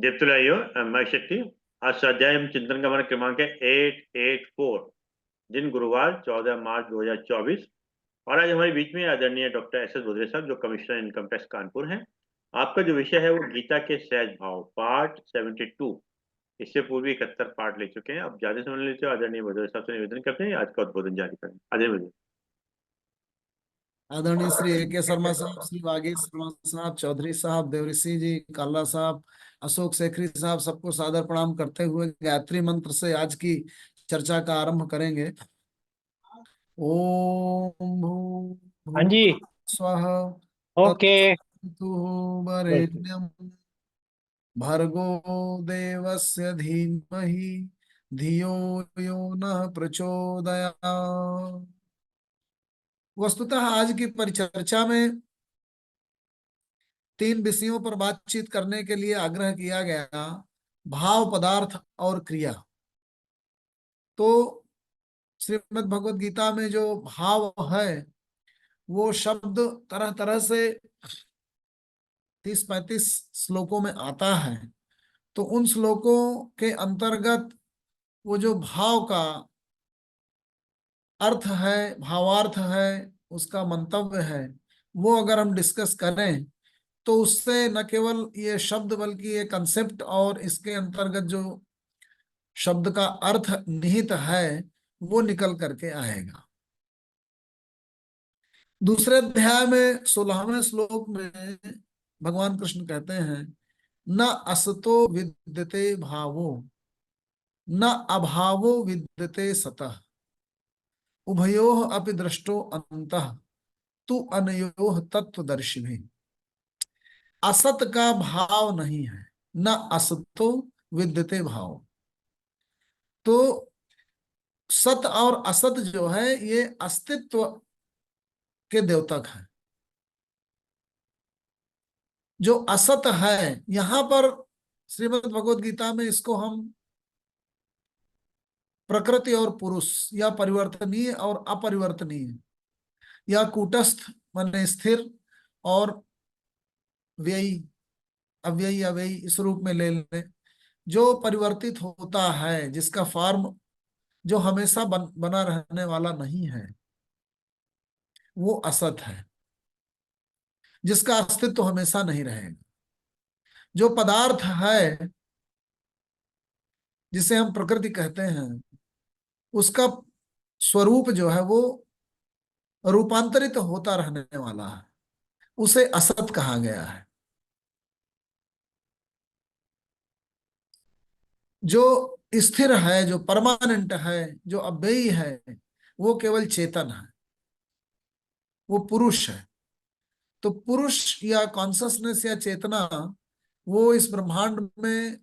दीप्तलाइयो मैं शक्ति। आज स्वाध्याय एवं चिंतन का हमारा क्रमांक है 884। दिन गुरुवार 14 मार्च 2024। और आज हमारे बीच में आदरणीय डॉक्टर एस एस भद्रे साहब जो कमिश्नर इनकम टैक्स कानपुर हैं। आपका जो विषय है वो गीता के सहज भाव पार्ट 72। इससे पूर्व 71 पार्ट ले चुके हैं। अब ज्यादा समय लेते हो आदरणीय भद्रे साहब से निवेदन करते हैं आज का उद्बोधन जारी करें। आदरणीय भद्रे। आदरणीय श्री A.K. शर्मा साहब, श्री वागीश शर्मा साहब, चौधरी साहब, देवऋषि जी, काला साहब, अशोक शेखरी साहब, सबको सादर प्रणाम करते हुए गायत्री मंत्र से आज की चर्चा का आरंभ करेंगे। ओम हाँ जी, स्वः ओके। वरेण्यं भर्गो देवस्य धीमहि धियो यो नः प्रचोदयात्। वस्तुतः आज की परिचर्चा में 3 विषयों पर बातचीत करने के लिए आग्रह किया गया, भाव, पदार्थ और क्रिया। तो श्रीमद् भगवद गीता में जो भाव है वो शब्द तरह तरह से 30-35 श्लोकों में आता है। तो उन श्लोकों के अंतर्गत वो जो भाव का अर्थ है, भावार्थ है, उसका मंतव्य है, वो अगर हम डिस्कस करें तो उससे न केवल ये शब्द बल्कि ये कंसेप्ट और इसके अंतर्गत जो शब्द का अर्थ निहित है वो निकल करके आएगा। दूसरे अध्याय में 16वें श्लोक में भगवान कृष्ण कहते हैं, न असतो विद्यते भावो न अभावो विद्यते सतः उभयोः अपि दृष्टो अन्तः तु अनयोः तत्वदर्शिभिः। असत का भाव नहीं है, न असतो विद्यते भाव। तो सत और असत जो है ये अस्तित्व के द्योतक है। जो असत है यहां पर श्रीमद् भगवद गीता में इसको हम प्रकृति और पुरुष या परिवर्तनीय और अपरिवर्तनीय या कूटस्थ माने स्थिर और व्ययी अव्ययी अव्ययी इस रूप में ले लें। जो परिवर्तित होता है, जिसका फॉर्म जो हमेशा बना रहने वाला नहीं है, वो असत है। जिसका अस्तित्व हमेशा नहीं रहेगा। जो पदार्थ है जिसे हम प्रकृति कहते हैं, उसका स्वरूप जो है वो रूपांतरित होता रहने वाला है, उसे असत कहा गया है। जो स्थिर है, जो परमानेंट है, जो अव्ययी है, वो केवल चेतन है, वो पुरुष है। तो पुरुष या कॉन्शसनेस या चेतना वो इस ब्रह्मांड में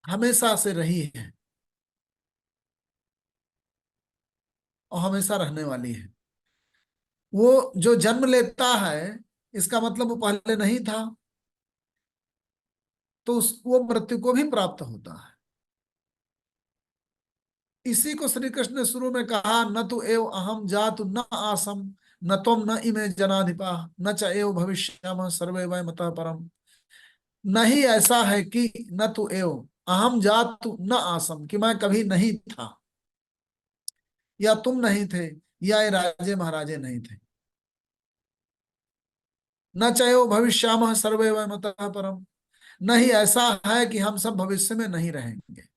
हमेशा से रही है और हमेशा रहने वाली है। वो जो जन्म लेता है इसका मतलब वो पहले नहीं था, तो वो मृत्यु को भी प्राप्त होता है। इसी को श्री कृष्ण ने शुरू में कहा, न तो एव अहम जातु न आसम न तुम न इमे जनाधिपा न च एव भविष्यामः सर्वे वयमतः परम। नहीं ऐसा है कि न तो एव अहम जातु न आसम, कि मैं कभी नहीं था, या तुम नहीं थे, या ये राजे महाराजे नहीं थे। न चयो भविष्यामः सर्वे वयमतः परम, नहीं ऐसा है कि हम सब भविष्य में नहीं रहेंगे।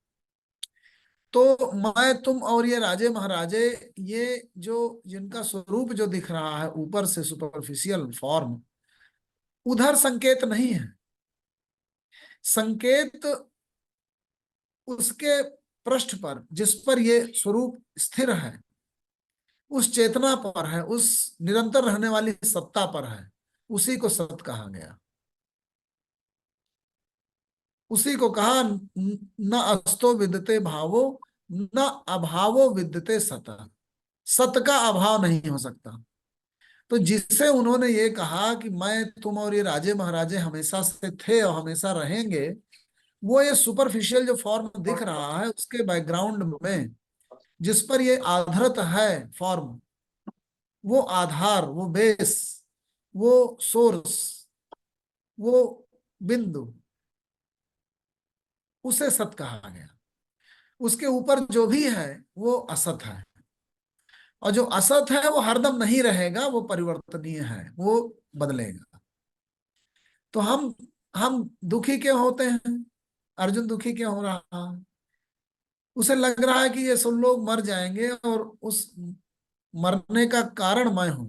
तो मैं तुम और ये राजे महाराजे, ये जो जिनका स्वरूप जो दिख रहा है ऊपर से सुपरफिशियल फॉर्म, उधर संकेत नहीं है। संकेत उसके पृष्ठ पर जिस पर ये स्वरूप स्थिर है, उस चेतना पर है, उस निरंतर रहने वाली सत्ता पर है। उसी को सत कहा गया। उसी को कहा न अस्तो विद्यते भावो न अभावो विद्यते सत। सत का अभाव नहीं हो सकता। तो जिससे उन्होंने ये कहा कि मैं तुम और ये राजे महाराजे हमेशा से थे और हमेशा रहेंगे, वो ये सुपरफिशियल जो फॉर्म दिख रहा है उसके बैकग्राउंड में जिस पर ये आधारित है फॉर्म, वो आधार, वो बेस, वो सोर्स, वो बिंदु, उसे सत कहा गया। उसके ऊपर जो भी है वो असत है, और जो असत है वो हरदम नहीं रहेगा, वो परिवर्तनीय है, वो बदलेगा। तो हम दुखी क्यों होते हैं? अर्जुन दुखी क्यों हो रहा है? उसे लग रहा है कि ये सब लोग मर जाएंगे और उस मरने का कारण मैं हूं,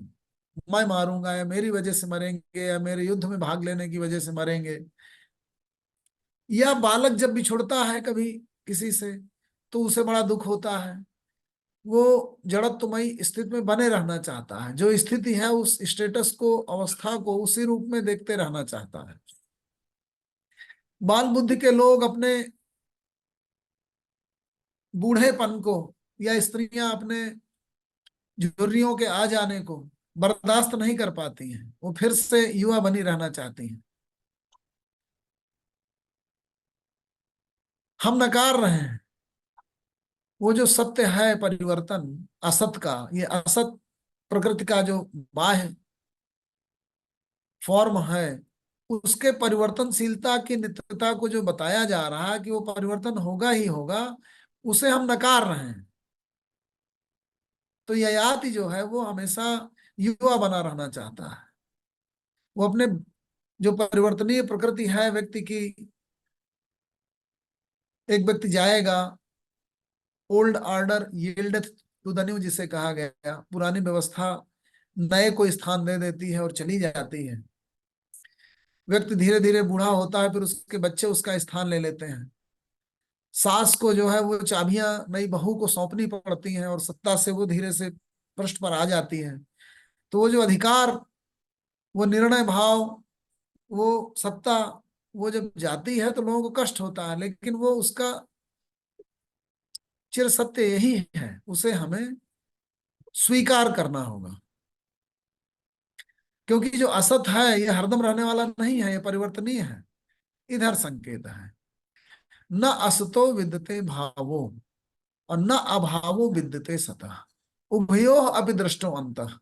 मैं मारूंगा, या मेरी वजह से मरेंगे, या मेरे युद्ध में भाग लेने की वजह से मरेंगे। या बालक जब बिछुड़ता है कभी किसी से तो उसे बड़ा दुख होता है, वो जड़त्वमयी स्थिति में बने रहना चाहता है, जो स्थिति है उस स्टेटस को, अवस्था को उसी रूप में देखते रहना चाहता है। बाल बुद्धि के लोग अपने बूढ़ेपन को, या स्त्रियां अपने झुर्रियों के आ जाने को बर्दाश्त नहीं कर पाती हैं, वो फिर से युवा बनी रहना चाहती हैं। हम नकार रहे हैं वो जो सत्य है परिवर्तन असत का, ये असत प्रकृति का जो बाह्य फॉर्म है, उसके परिवर्तनशीलता की नित्यता को जो बताया जा रहा है कि वो परिवर्तन होगा ही होगा, उसे हम नकार रहे हैं। तो ययाति जो है वो हमेशा युवा बना रहना चाहता है। वो अपने जो परिवर्तनीय प्रकृति है व्यक्ति की, एक व्यक्ति जाएगा, old order yieldeth to the new जिसे कहा गया, पुरानी व्यवस्था नए को स्थान दे देती है और चली जाती है। व्यक्ति धीरे धीरे बूढ़ा होता है, फिर उसके बच्चे उसका स्थान ले लेते हैं। सास को जो है वो चाबियां नई बहू को सौंपनी पड़ती हैं, और सत्ता से वो धीरे से पृष्ठ पर आ जाती है। तो वो जो अधिकार, वो निर्णय भाव, वो सत्ता, वो जब जाती है तो लोगों को कष्ट होता है, लेकिन वो उसका चिर सत्य यही है, उसे हमें स्वीकार करना होगा। क्योंकि जो असत है ये हरदम रहने वाला नहीं है, ये परिवर्तनीय है। इधर संकेत है, न असतो विद्यते भावो और न अभावो विद्यते सतः, उभयो अपि दृष्टो अंतः।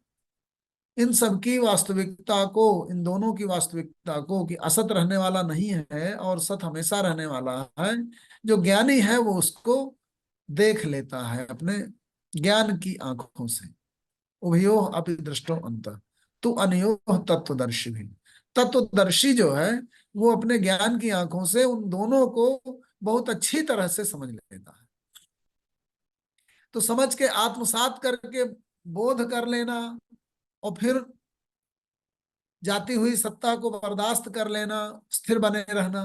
इन सब की वास्तविकता को, इन दोनों की वास्तविकता को, कि असत रहने वाला नहीं है और सत हमेशा रहने वाला है, जो ज्ञानी है वो उसको देख लेता है अपने ज्ञान की आंखों से। उभयो अपि दृष्टो अंतः तु अनयो तत्वदर्शी भी। तत्वदर्शी जो है वो अपने ज्ञान की आंखों से उन दोनों को बहुत अच्छी तरह से समझ लेता है। तो समझ के आत्मसात करके बोध कर लेना, और फिर जाती हुई सत्ता को बर्दाश्त कर लेना, स्थिर बने रहना,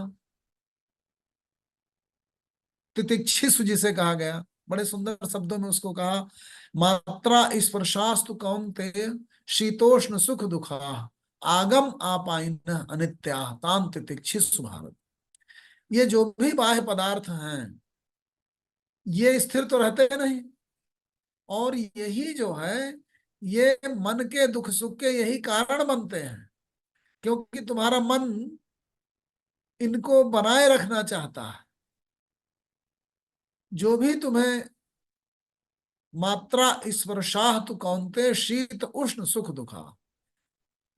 तितिक्षिसु जिसे कहा गया, बड़े सुंदर शब्दों में उसको कहा, मात्रा स्पर्शास्तु कौन्तेय शीतोष्ण सुख दुखा आगम आपाइन अनित्या ताम तितिक्षिसु भारत। ये जो भी बाह्य पदार्थ हैं ये स्थिर तो रहते नहीं, और यही जो है ये मन के दुख सुख के यही कारण बनते हैं, क्योंकि तुम्हारा मन इनको बनाए रखना चाहता है। जो भी तुम्हें मात्रा स्पर्शाह तो कौनते शीत उष्ण सुख दुखा,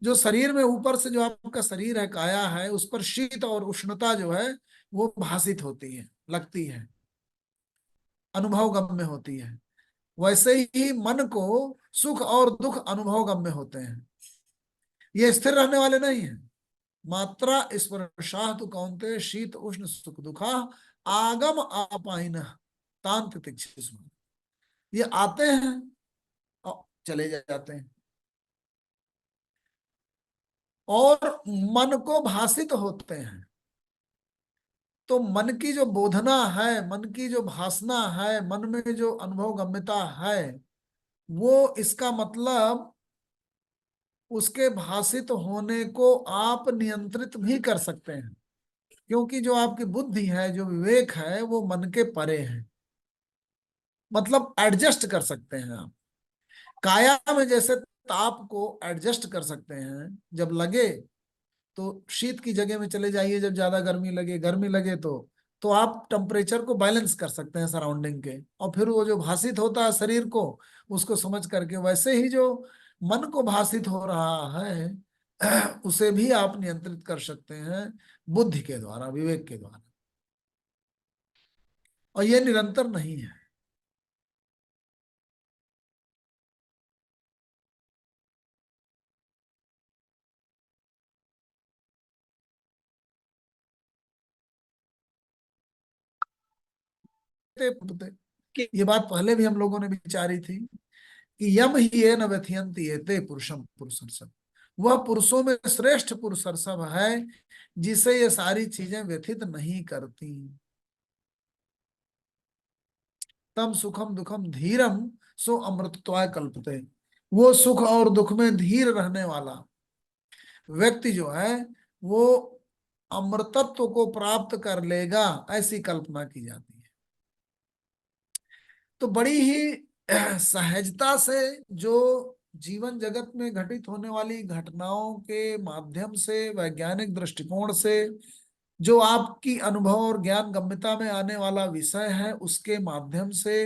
जो शरीर में ऊपर से जो आपका शरीर है, काया है, उस पर शीत और उष्णता जो है वो भासित होती है, लगती है, अनुभव गम्य होती है। वैसे ही मन को सुख और दुख अनुभव गम्य होते हैं, ये स्थिर रहने वाले नहीं है। मात्रा स्पर्शाह तो कौनते शीत उष्ण सुख दुखा आगम आपाइन तांत तितिक्षिसु। ये आते हैं और चले जाते हैं, और मन को भासित होते हैं। तो मन की जो बोधना है, मन की जो भासना है, मन में जो अनुभव गम्यता है, वो इसका मतलब उसके भासित होने को आप नियंत्रित भी कर सकते हैं, क्योंकि जो आपकी बुद्धि है, जो विवेक है, वो मन के परे है। मतलब एडजस्ट कर सकते हैं आप। काया में जैसे ताप को एडजस्ट कर सकते हैं, जब लगे तो शीत की जगह में चले जाइए, जब ज्यादा गर्मी लगे, गर्मी लगे तो आप टेम्परेचर को बैलेंस कर सकते हैं सराउंडिंग के, और फिर वो जो भासित होता है शरीर को, उसको समझ करके, वैसे ही जो मन को भासित हो रहा है उसे भी आप नियंत्रित कर सकते हैं बुद्धि के द्वारा, विवेक के द्वारा। और ये निरंतर नहीं है। ये बात पहले भी हम लोगों ने विचारी थी कि यम ही ये न व्यथयंती एते पुरुषम पुरुषर्षभ। वह पुरुषों में श्रेष्ठ पुरुषर्षभ है जिसे ये सारी चीजें व्यथित नहीं करती। तम सुखम दुखम धीरम सो अमृतत्वाय कल्पते। वो सुख और दुख में धीर रहने वाला व्यक्ति जो है वो अमृतत्व को प्राप्त कर लेगा, ऐसी कल्पना की जाती है। तो बड़ी ही सहजता से जो जीवन जगत में घटित होने वाली घटनाओं के माध्यम से, वैज्ञानिक दृष्टिकोण से जो आपकी अनुभव और ज्ञान गम्यता में आने वाला विषय है, उसके माध्यम से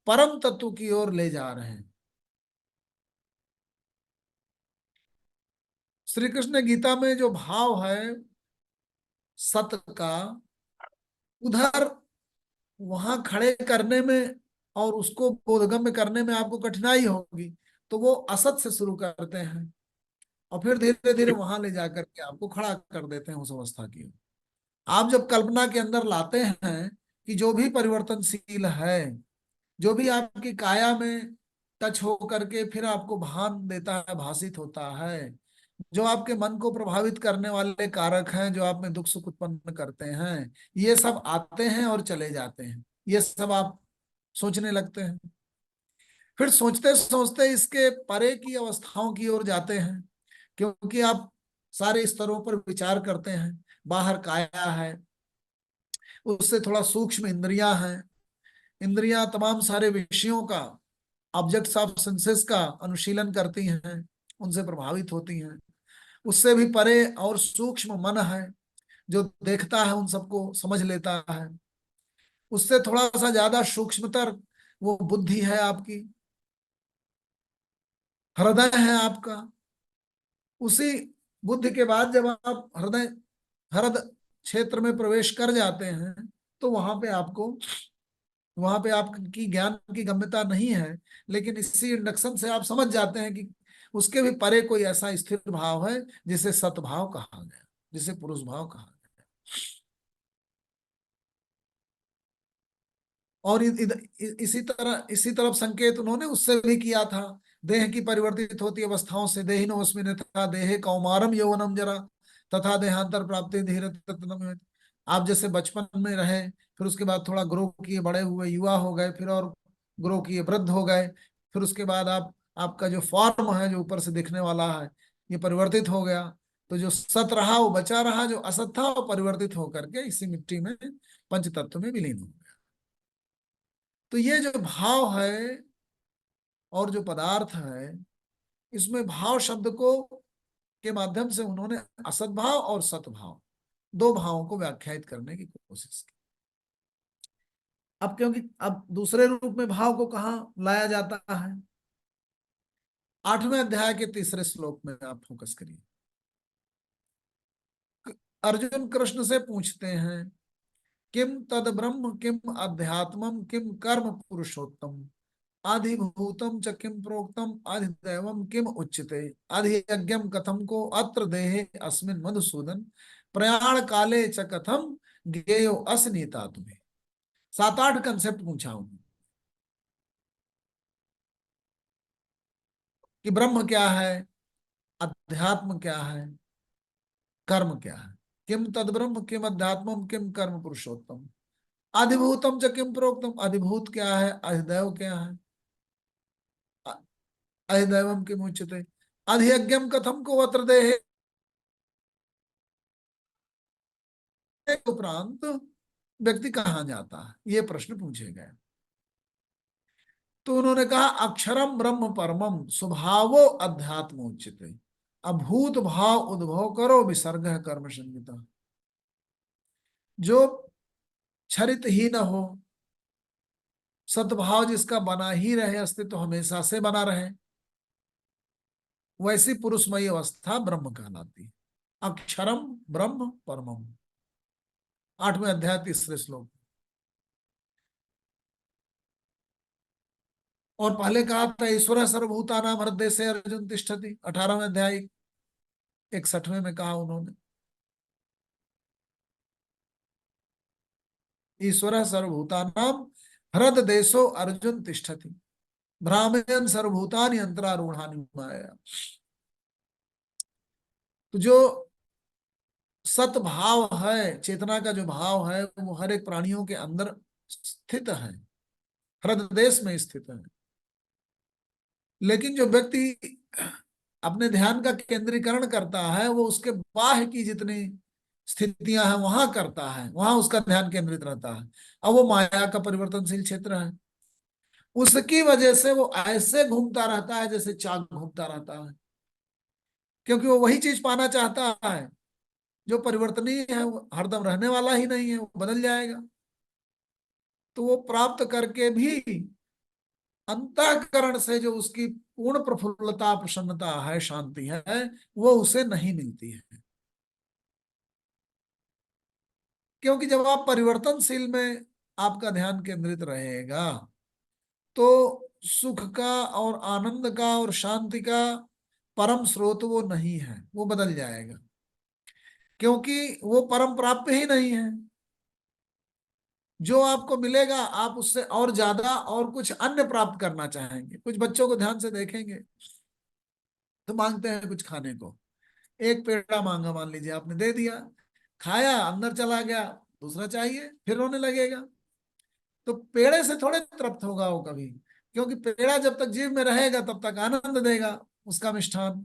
परम तत्व की ओर ले जा रहे हैं। श्री कृष्ण गीता में जो भाव है सत का, उधर वहां खड़े करने में और उसको बोधगम्य करने में आपको कठिनाई होगी, तो वो असत से शुरू करते हैं और फिर धीरे धीरे वहां ले जाकर के आपको खड़ा कर देते हैं उस अवस्था की। आप जब कल्पना के अंदर लाते हैं कि जो भी परिवर्तनशील है, जो भी आपकी काया में टच हो करके फिर आपको भान देता है, भाषित होता है, जो आपके मन को प्रभावित करने वाले कारक हैं, जो आप में दुख सुख उत्पन्न करते हैं, ये सब आते हैं और चले जाते हैं। ये सब आप सोचने लगते हैं, फिर सोचते सोचते इसके परे की अवस्थाओं की ओर जाते हैं, क्योंकि आप सारे स्तरों पर विचार करते हैं। बाहर काया है, उससे थोड़ा सूक्ष्म इंद्रियां हैं। इंद्रियां तमाम सारे विषयों का, ऑब्जेक्ट्स ऑफ सेंसेस का अनुशीलन करती हैं, उनसे प्रभावित होती हैं। उससे भी परे और सूक्ष्म मन है जो देखता है, उन सबको समझ लेता है। उससे थोड़ा सा ज्यादा सूक्ष्मतर वो बुद्धि है आपकी, हृदय है आपका। उसी बुद्धि के बाद जब आप हृदय क्षेत्र में प्रवेश कर जाते हैं, तो वहां पे आपकी ज्ञान की गम्यता नहीं है, लेकिन इसी इंडक्शन से आप समझ जाते हैं कि उसके भी परे कोई ऐसा स्थिर भाव है जिसे सतभाव कहा गया, जिसे पुरुष भाव कहा गया। और इसी तरफ संकेत उन्होंने उससे भी किया था। देह की परिवर्तित होती अवस्थाओं से, देहिनोऽस्मिन् यथा देहे कौमारम यौवनम जरा तथा देहांतर प्राप्ति धीरे तत्तम। आप जैसे बचपन में रहे, फिर उसके बाद थोड़ा ग्रो किए, बड़े हुए, युवा हो गए, फिर और ग्रो किए, वृद्ध हो गए, फिर उसके बाद आपका जो फॉर्म है, जो ऊपर से दिखने वाला है, ये परिवर्तित हो गया। तो जो सत रहा वो बचा रहा, जो असत था वो परिवर्तित होकर के इसी मिट्टी में पंच तत्व में विलीन हो गया। तो ये जो भाव है और जो पदार्थ है, इसमें भाव शब्द को के माध्यम से उन्होंने असत भाव और सतभाव, दो भावों को व्याख्यायित करने की कोशिश की। अब क्योंकि अब दूसरे रूप में भाव को कहाँ लाया जाता है, 8वें अध्याय के 3 श्लोक में आप फोकस करिए। अर्जुन कृष्ण से पूछते हैं, किम तद ब्रह्म किम अध्यात्मम किम कर्म पुरुषोत्तम अधिभूतम च किम प्रोक्तम अधिदैवम किम उच्यते अधियज्ञम कथम को अत्र देहे अस्मिन् मधुसूदन प्रयाण काले च कथम ज्ञेयो असनीता। तुम्हें 7-8 कंसेप्ट पूछा हूं कि ब्रह्म क्या है, अध्यात्म क्या है, कर्म क्या है। किम तद ब्रह्म किम अध्यात्मम किम कर्म पुरुषोत्तम अधिभूतम च किम प्रोक्तम, अधिभूत क्या है, अधिदैव क्या है, अधिदैवम किम उच्यते अधियज्ञम कथम को अत्र देहे। उपरांत व्यक्ति कहाँ जाता है, ये प्रश्न पूछे गए। तो उन्होंने कहा, अक्षरम ब्रह्म परमम स्वभावो अध्यात्म उच्यते अभूत भाव उद्भव करो विसर्ग कर्म संहिता। जो क्षरित ही न हो, सद्भाव जिसका बना ही रहे, अस्तित्व हमेशा से बना रहे, वैसी पुरुषमयी अवस्था ब्रह्म कहलाती है। अक्षरम ब्रह्म परमम, 8वें अध्याय 3 श्लोक। और पहले कहा था ईश्वर सर्वभूतानां हृदय अर्जुन तिष्ठति, 18वें अध्याय 61वें में कहा उन्होंने, ईश्वर सर्वभूतानां हृदय अर्जुन तिष्ठति भ्रामयन् सर्वभूतानि यंत्रारूढ़ानि माया। तो जो सतभाव है, चेतना का जो भाव है, वो हर एक प्राणियों के अंदर स्थित है, हृदय में स्थित है। लेकिन जो व्यक्ति अपने ध्यान का केंद्रीकरण करता है, वो उसके बाह्य की जितनी स्थितियां हैं वहां करता है, वहां उसका ध्यान केंद्रित रहता है। अब वो माया का परिवर्तनशील क्षेत्र है, उसकी वजह से वो ऐसे घूमता रहता है जैसे चाक घूमता रहता है, क्योंकि वो वही चीज पाना चाहता है जो परिवर्तनीय है, वो हरदम रहने वाला ही नहीं है, वो बदल जाएगा। तो वो प्राप्त करके भी अंतःकरण से जो उसकी पूर्ण प्रफुल्लता, प्रसन्नता है, शांति है, वो उसे नहीं मिलती है। क्योंकि जब आप परिवर्तनशील में आपका ध्यान केंद्रित रहेगा, तो सुख का और आनंद का और शांति का परम स्रोत वो नहीं है, वो बदल जाएगा, क्योंकि वो परम प्राप्त ही नहीं है। जो आपको मिलेगा आप उससे और ज्यादा और कुछ अन्य प्राप्त करना चाहेंगे। कुछ बच्चों को ध्यान से देखेंगे तो मांगते हैं कुछ खाने को, एक पेड़ा मांगा, मान लीजिए आपने दे दिया, खाया, अंदर चला गया, दूसरा चाहिए, फिर रोने लगेगा। तो पेड़े से थोड़े तृप्त होगा वो कभी, क्योंकि पेड़ा जब तक जीव में रहेगा तब तक आनंद देगा उसका मिष्ठान।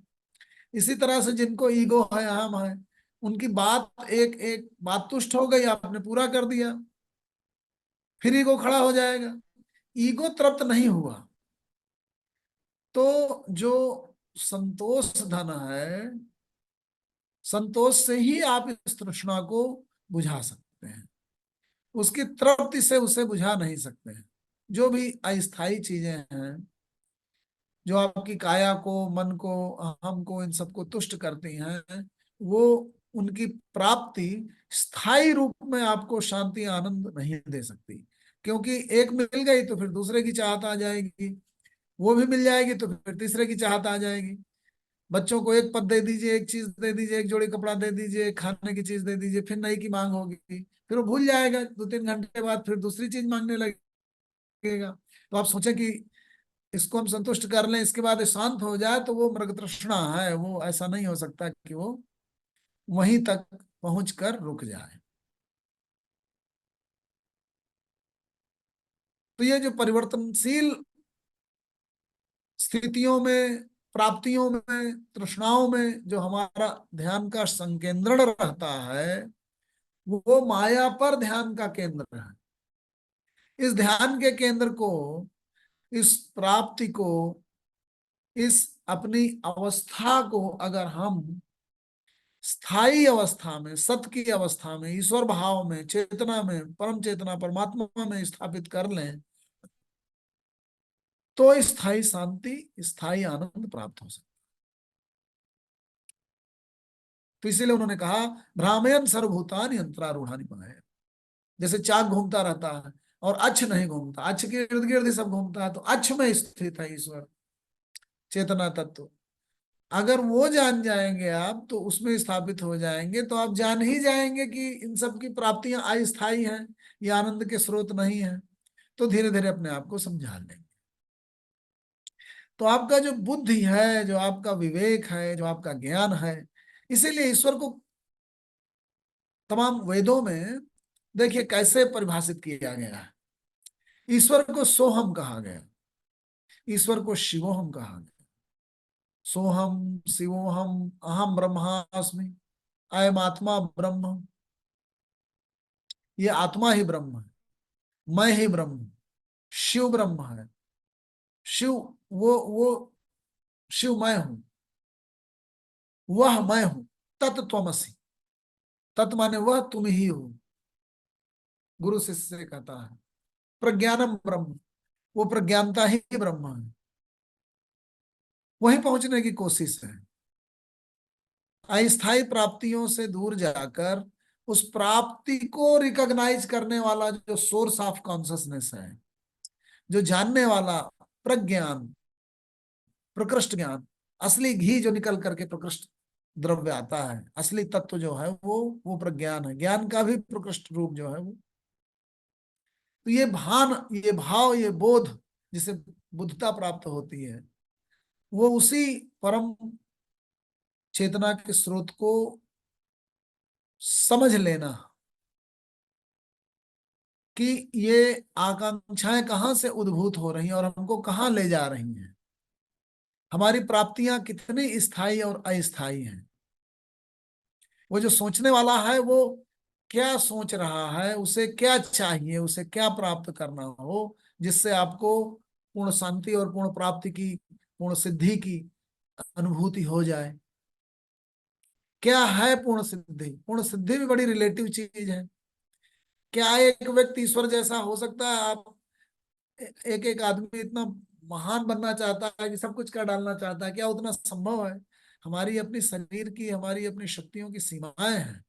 इसी तरह से जिनको ईगो है, अहम है, उनकी बात एक एक बात तुष्ट हो गई, आपने पूरा कर दिया, फिर ईगो खड़ा हो जाएगा, ईगो तृप्त नहीं हुआ। तो जो संतोष धन है, संतोष से ही आप इस तृष्णा को बुझा सकते हैं, उसकी तृप्ति से उसे बुझा नहीं सकते हैं। जो भी अस्थाई चीजें हैं, जो आपकी काया को, मन को, अहम को, इन सबको तुष्ट करती हैं, वो उनकी प्राप्ति स्थायी रूप में आपको शांति आनंद नहीं दे सकती। क्योंकि एक मिल गई तो फिर दूसरे की चाहत आ जाएगी, वो भी मिल जाएगी तो फिर तीसरे की चाहत आ जाएगी। बच्चों को एक पद दे दीजिए, एक चीज दे दीजिए, एक जोड़ी कपड़ा दे दीजिए, एक खाने की चीज दे दीजिए, फिर नई की मांग होगी, फिर वो भूल जाएगा, 2-3 घंटे बाद फिर दूसरी चीज मांगने लगेगा। तो आप सोचें कि इसको हम संतुष्ट कर लें, इसके बाद ये शांत हो जाए, तो वो मृग तृष्णा है, वो ऐसा नहीं हो सकता कि वो वहीं तक पहुंच कर रुक जाए। तो ये जो परिवर्तनशील स्थितियों में, प्राप्तियों में, तृष्णाओं में जो हमारा ध्यान का संकेंद्रण रहता है, वो माया पर ध्यान का केंद्र है। इस ध्यान के केंद्र को, इस प्राप्ति को, इस अपनी अवस्था को अगर हम स्थायी अवस्था में, सत की अवस्था में, ईश्वर भाव में, चेतना में, परम चेतना परमात्मा में स्थापित कर लें, तो स्थायी शांति, स्थायी आनंद प्राप्त हो सकता है। तो इसीलिए उन्होंने कहा भ्रामयन् सर्वभूतानि यंत्रारूढ़ानि माया। जैसे चाक घूमता रहता है और अक्ष नहीं घूमता, अक्ष के इर्द गिर्द ही सब घूमता है, तो अक्ष में स्थित है ईश्वर चेतना तत्व। अगर वो जान जाएंगे आप, तो उसमें स्थापित हो जाएंगे, तो आप जान ही जाएंगे कि इन सब की प्राप्तियां अस्थायी हैं, ये आनंद के स्रोत नहीं है। तो धीरे धीरे अपने आप को समझा लेंगे। तो आपका जो बुद्धि है, जो आपका विवेक है, जो आपका ज्ञान है, इसीलिए ईश्वर को तमाम वेदों में देखिए कैसे परिभाषित किया गया है। ईश्वर को सोहम कहा गया, ईश्वर को शिवोहम कहा गया। सोहम, शिवोहम, अहम ब्रह्मास्मि, अयम आत्मा ब्रह्म, ये आत्मा ही ब्रह्म है, मैं ही ब्रह्म हूं, शिव ब्रह्म है। शिव वो शिव मैं हूं, वह मैं हूं, तत्त्वमसि। तत् माने वह, तुम ही हो। गुरु शिष्य से कहता है प्रज्ञानम ब्रह्म, वो प्रज्ञानता ही ब्रह्म है। वहीं पहुंचने की कोशिश है। अस्थायी प्राप्तियों से दूर जाकर उस प्राप्ति को रिकॉग्नाइज करने वाला जो सोर्स ऑफ कॉन्शसनेस है, जो जानने वाला प्रज्ञान, प्रकृष्ट ज्ञान, असली घी जो निकल करके प्रकृष्ट द्रव्य आता है, असली तत्व जो है वो प्रज्ञान है। ज्ञान का भी प्रकृष्ट रूप जो है वो। तो ये भान, ये भाव, ये बोध जिसे बुद्धता प्राप्त होती है, वो उसी परम चेतना के स्रोत को समझ लेना कि ये आकांक्षाएं कहाँ से उद्भूत हो रही हैं और हमको कहाँ ले जा रही हैं, हमारी प्राप्तियां कितनी स्थायी और अस्थायी हैं। वो जो सोचने वाला है वो क्या सोच रहा है, उसे क्या चाहिए, उसे क्या प्राप्त करना हो जिससे आपको पूर्ण शांति और पूर्ण प्राप्ति की, पूर्ण सिद्धि की अनुभूति हो जाए। क्या है पूर्ण सिद्धि? पूर्ण सिद्धि भी बड़ी रिलेटिव चीज है। क्या एक व्यक्ति ईश्वर जैसा हो सकता है? आप एक एक आदमी इतना महान बनना चाहता है कि सब कुछ कर डालना चाहता है, क्या उतना संभव है? हमारी अपनी शरीर की, हमारी अपनी शक्तियों की सीमाएं हैं।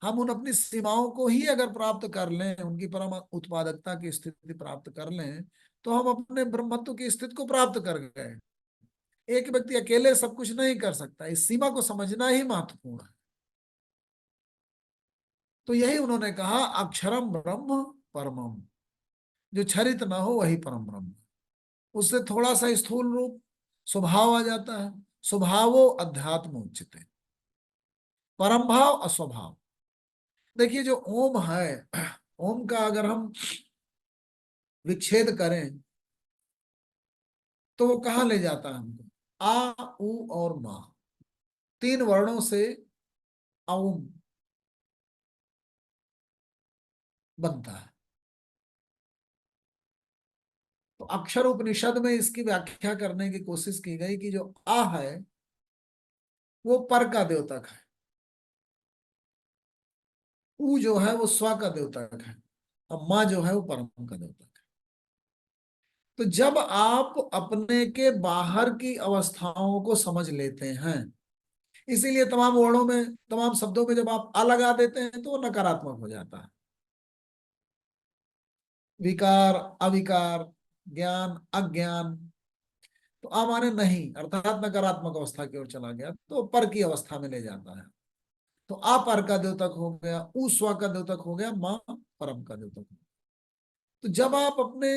हम उन अपनी सीमाओं को ही अगर प्राप्त कर लें, उनकी परम उत्पादकता की स्थिति प्राप्त कर लें, तो हम अपने ब्रह्मत्व की स्थिति को प्राप्त कर गए। एक व्यक्ति अकेले सब कुछ नहीं कर सकता, इस सीमा को समझना ही महत्वपूर्ण है। तो यही उन्होंने कहा, अक्षरम ब्रह्म परमम, जो छरित ना हो वही परम ब्रह्म। उससे थोड़ा सा स्थूल रूप स्वभाव आ जाता है। स्वभावो अध्यात्म उच्चते, परम भाव अस्वभाव। देखिए जो ओम है, ओम का अगर हम विच्छेद करें तो वो कहाँ ले जाता है हमको? आ, उ और मा, तीन वर्णों से ओम बनता है। तो अक्षर उपनिषद में इसकी व्याख्या करने की कोशिश की गई कि जो आ है वो पर का द्योतक है, उ जो है वो स्व का द्योतक है, और माँ जो है वो परम का द्योतक है। तो जब आप अपने के बाहर की अवस्थाओं को समझ लेते हैं, इसीलिए तमाम वर्णों में, तमाम शब्दों में जब आप आ लगा देते हैं तो वो नकारात्मक हो जाता है। विकार, अविकार, ज्ञान, अज्ञान। तो आ माने नहीं, अर्थात नकारात्मक अवस्था की ओर चला गया, तो पर की अवस्था में ले जाता है। तो आ पर का द्योतक हो गया, उ स्व का द्योतक हो गया, मां परम का द्योतक हो गया। तो जब आप अपने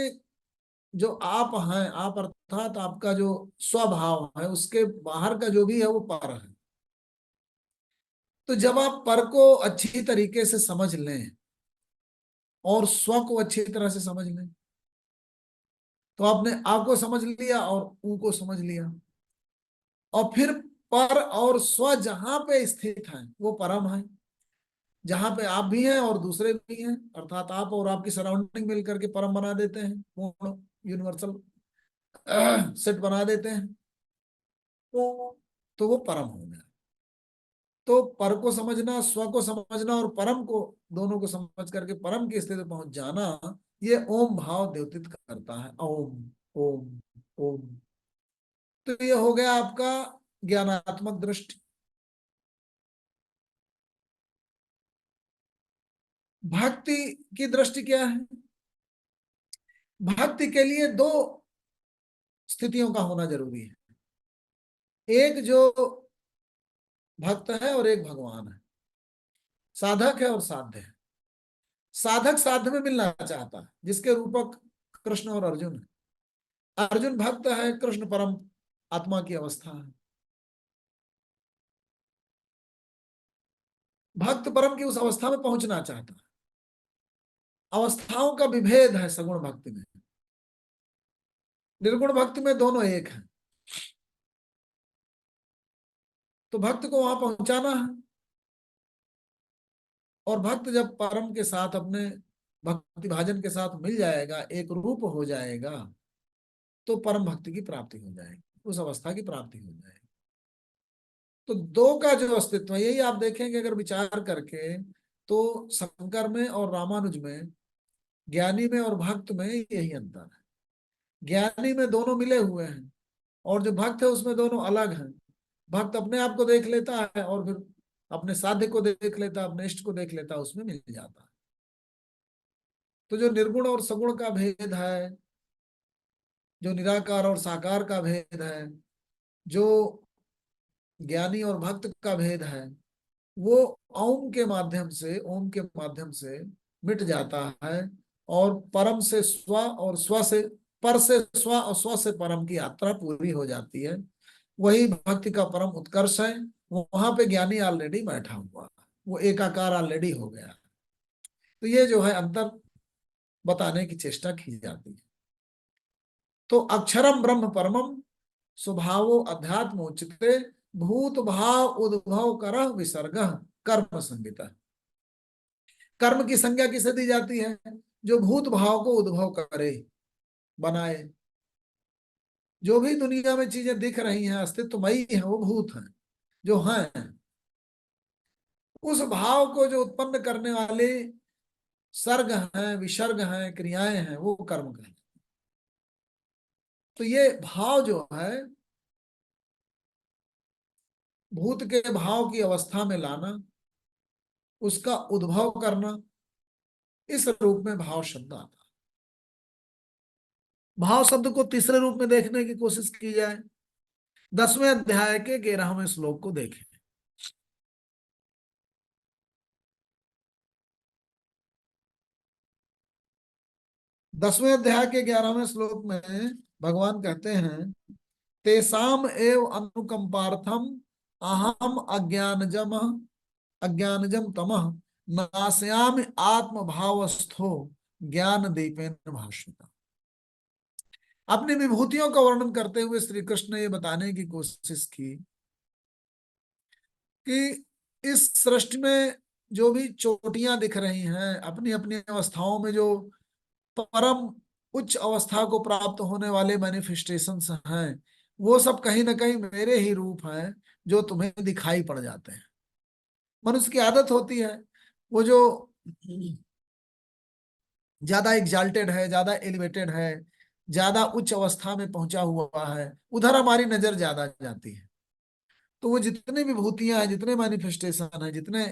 जो आप हैं, आप अर्थात आपका जो स्वभाव है, उसके बाहर का जो भी है वो पर है। तो जब आप पर को अच्छी तरीके से समझ लें और स्व को अच्छी तरह से समझ लें, तो आपने आ को समझ लिया और ऊ को समझ लिया, और फिर पर और स्व जहां पे स्थित है वो परम है। जहां पे आप भी हैं और दूसरे भी हैं, अर्थात आप और आपकी सराउंडिंग मिलकर के परम बना देते हैं, पूर्ण यूनिवर्सल सेट बना देते हैं, तो वो परम हो गया। तो पर को समझना, स्व को समझना और परम को, दोनों को समझ करके परम की स्थिति पहुंच जाना, ये ओम भाव द्योतित करता है। ओम ओम ओम। तो ये हो गया आपका ज्ञानात्मक दृष्टि। भक्ति की दृष्टि क्या है? भक्ति के लिए दो स्थितियों का होना जरूरी है। एक जो भक्त है और एक भगवान है, साधक है और साध्य है। साधक साध्य में मिलना चाहता है, जिसके रूपक कृष्ण और अर्जुन है। अर्जुन भक्त है, कृष्ण परम आत्मा की अवस्था है। भक्त परम की उस अवस्था में पहुंचना चाहता है। अवस्थाओं का विभेद है सगुण भक्ति में। निर्गुण भक्ति में दोनों एक है। तो भक्त को वहां पहुंचाना है, और भक्त जब परम के साथ, अपने भक्ति भाजन के साथ मिल जाएगा, एक रूप हो जाएगा, तो परम भक्ति की प्राप्ति हो जाएगी, उस अवस्था की प्राप्ति हो जाएगी। तो दो का जो अस्तित्व है, यही आप देखेंगे अगर विचार करके, तो शंकर में और रामानुज में, ज्ञानी में और भक्त में यही अंतर है। ज्ञानी में दोनों मिले हुए हैं, और जो भक्त है उसमें दोनों अलग हैं। भक्त अपने आप को देख लेता है और फिर अपने साध्य को देख लेता है, अपने इष्ट को देख लेता है, उसमें मिल जाता है। तो जो निर्गुण और सगुण का भेद है, जो निराकार और साकार का भेद है, जो ज्ञानी और भक्त का भेद है, वो ओम के माध्यम से मिट जाता है, और परम से स्व और स्व से पर से स्व और स्व से परम की यात्रा पूरी हो जाती है। वही भक्ति का परम उत्कर्ष है। वहां पे ज्ञानी ऑलरेडी बैठा हुआ है, वो एकाकार ऑलरेडी हो गया। तो ये जो है अंतर बताने की चेष्टा की जाती है। तो अक्षरम ब्रह्म परमम स्वभावो अध्यात्म उच्यते भूत भाव उद्भव कर विसर्ग कर्म संगीता। कर्म की संज्ञा किसे दी जाती है? जो भूत भाव को उद्भव करे, बनाए। जो भी दुनिया में चीजें दिख रही हैं अस्तित्वमयी है, वो भूत हैं जो हैं। उस भाव को जो उत्पन्न करने वाले सर्ग हैं, विसर्ग हैं, क्रियाएं हैं, वो कर्म कहलाते हैं। तो ये भाव जो है, भूत के भाव की अवस्था में लाना, उसका उद्भव करना, इस रूप में भाव शब्द आता है। भाव शब्द को तीसरे रूप में देखने की कोशिश की जाए, 10वें अध्याय के 11वें श्लोक को देखें। 10वें अध्याय के 11वें श्लोक में भगवान कहते हैं, तेसाम एव अनुकंपार्थम अहम अज्ञानजम तमः नास्यामि आत्म भावस्थो ज्ञान दीपेन भास्वता। अपनी विभूतियों का वर्णन करते हुए श्री कृष्ण ने ये बताने की कोशिश की कि इस सृष्टि में जो भी चोटियां दिख रही हैं, अपनी अपनी अवस्थाओं में जो परम उच्च अवस्था को प्राप्त होने वाले मैनिफेस्टेशंस हैं, वो सब कहीं ना कहीं मेरे ही रूप हैं जो तुम्हें दिखाई पड़ जाते हैं। मनुष्य की आदत होती है, वो जो ज्यादा एग्जाल्टेड है, ज्यादा एलिवेटेड है, ज्यादा उच्च अवस्था में पहुंचा हुआ है, उधर हमारी नजर ज्यादा जाती है। तो वो जितने विभूतियां हैं, जितने मैनिफेस्टेशन हैं, जितने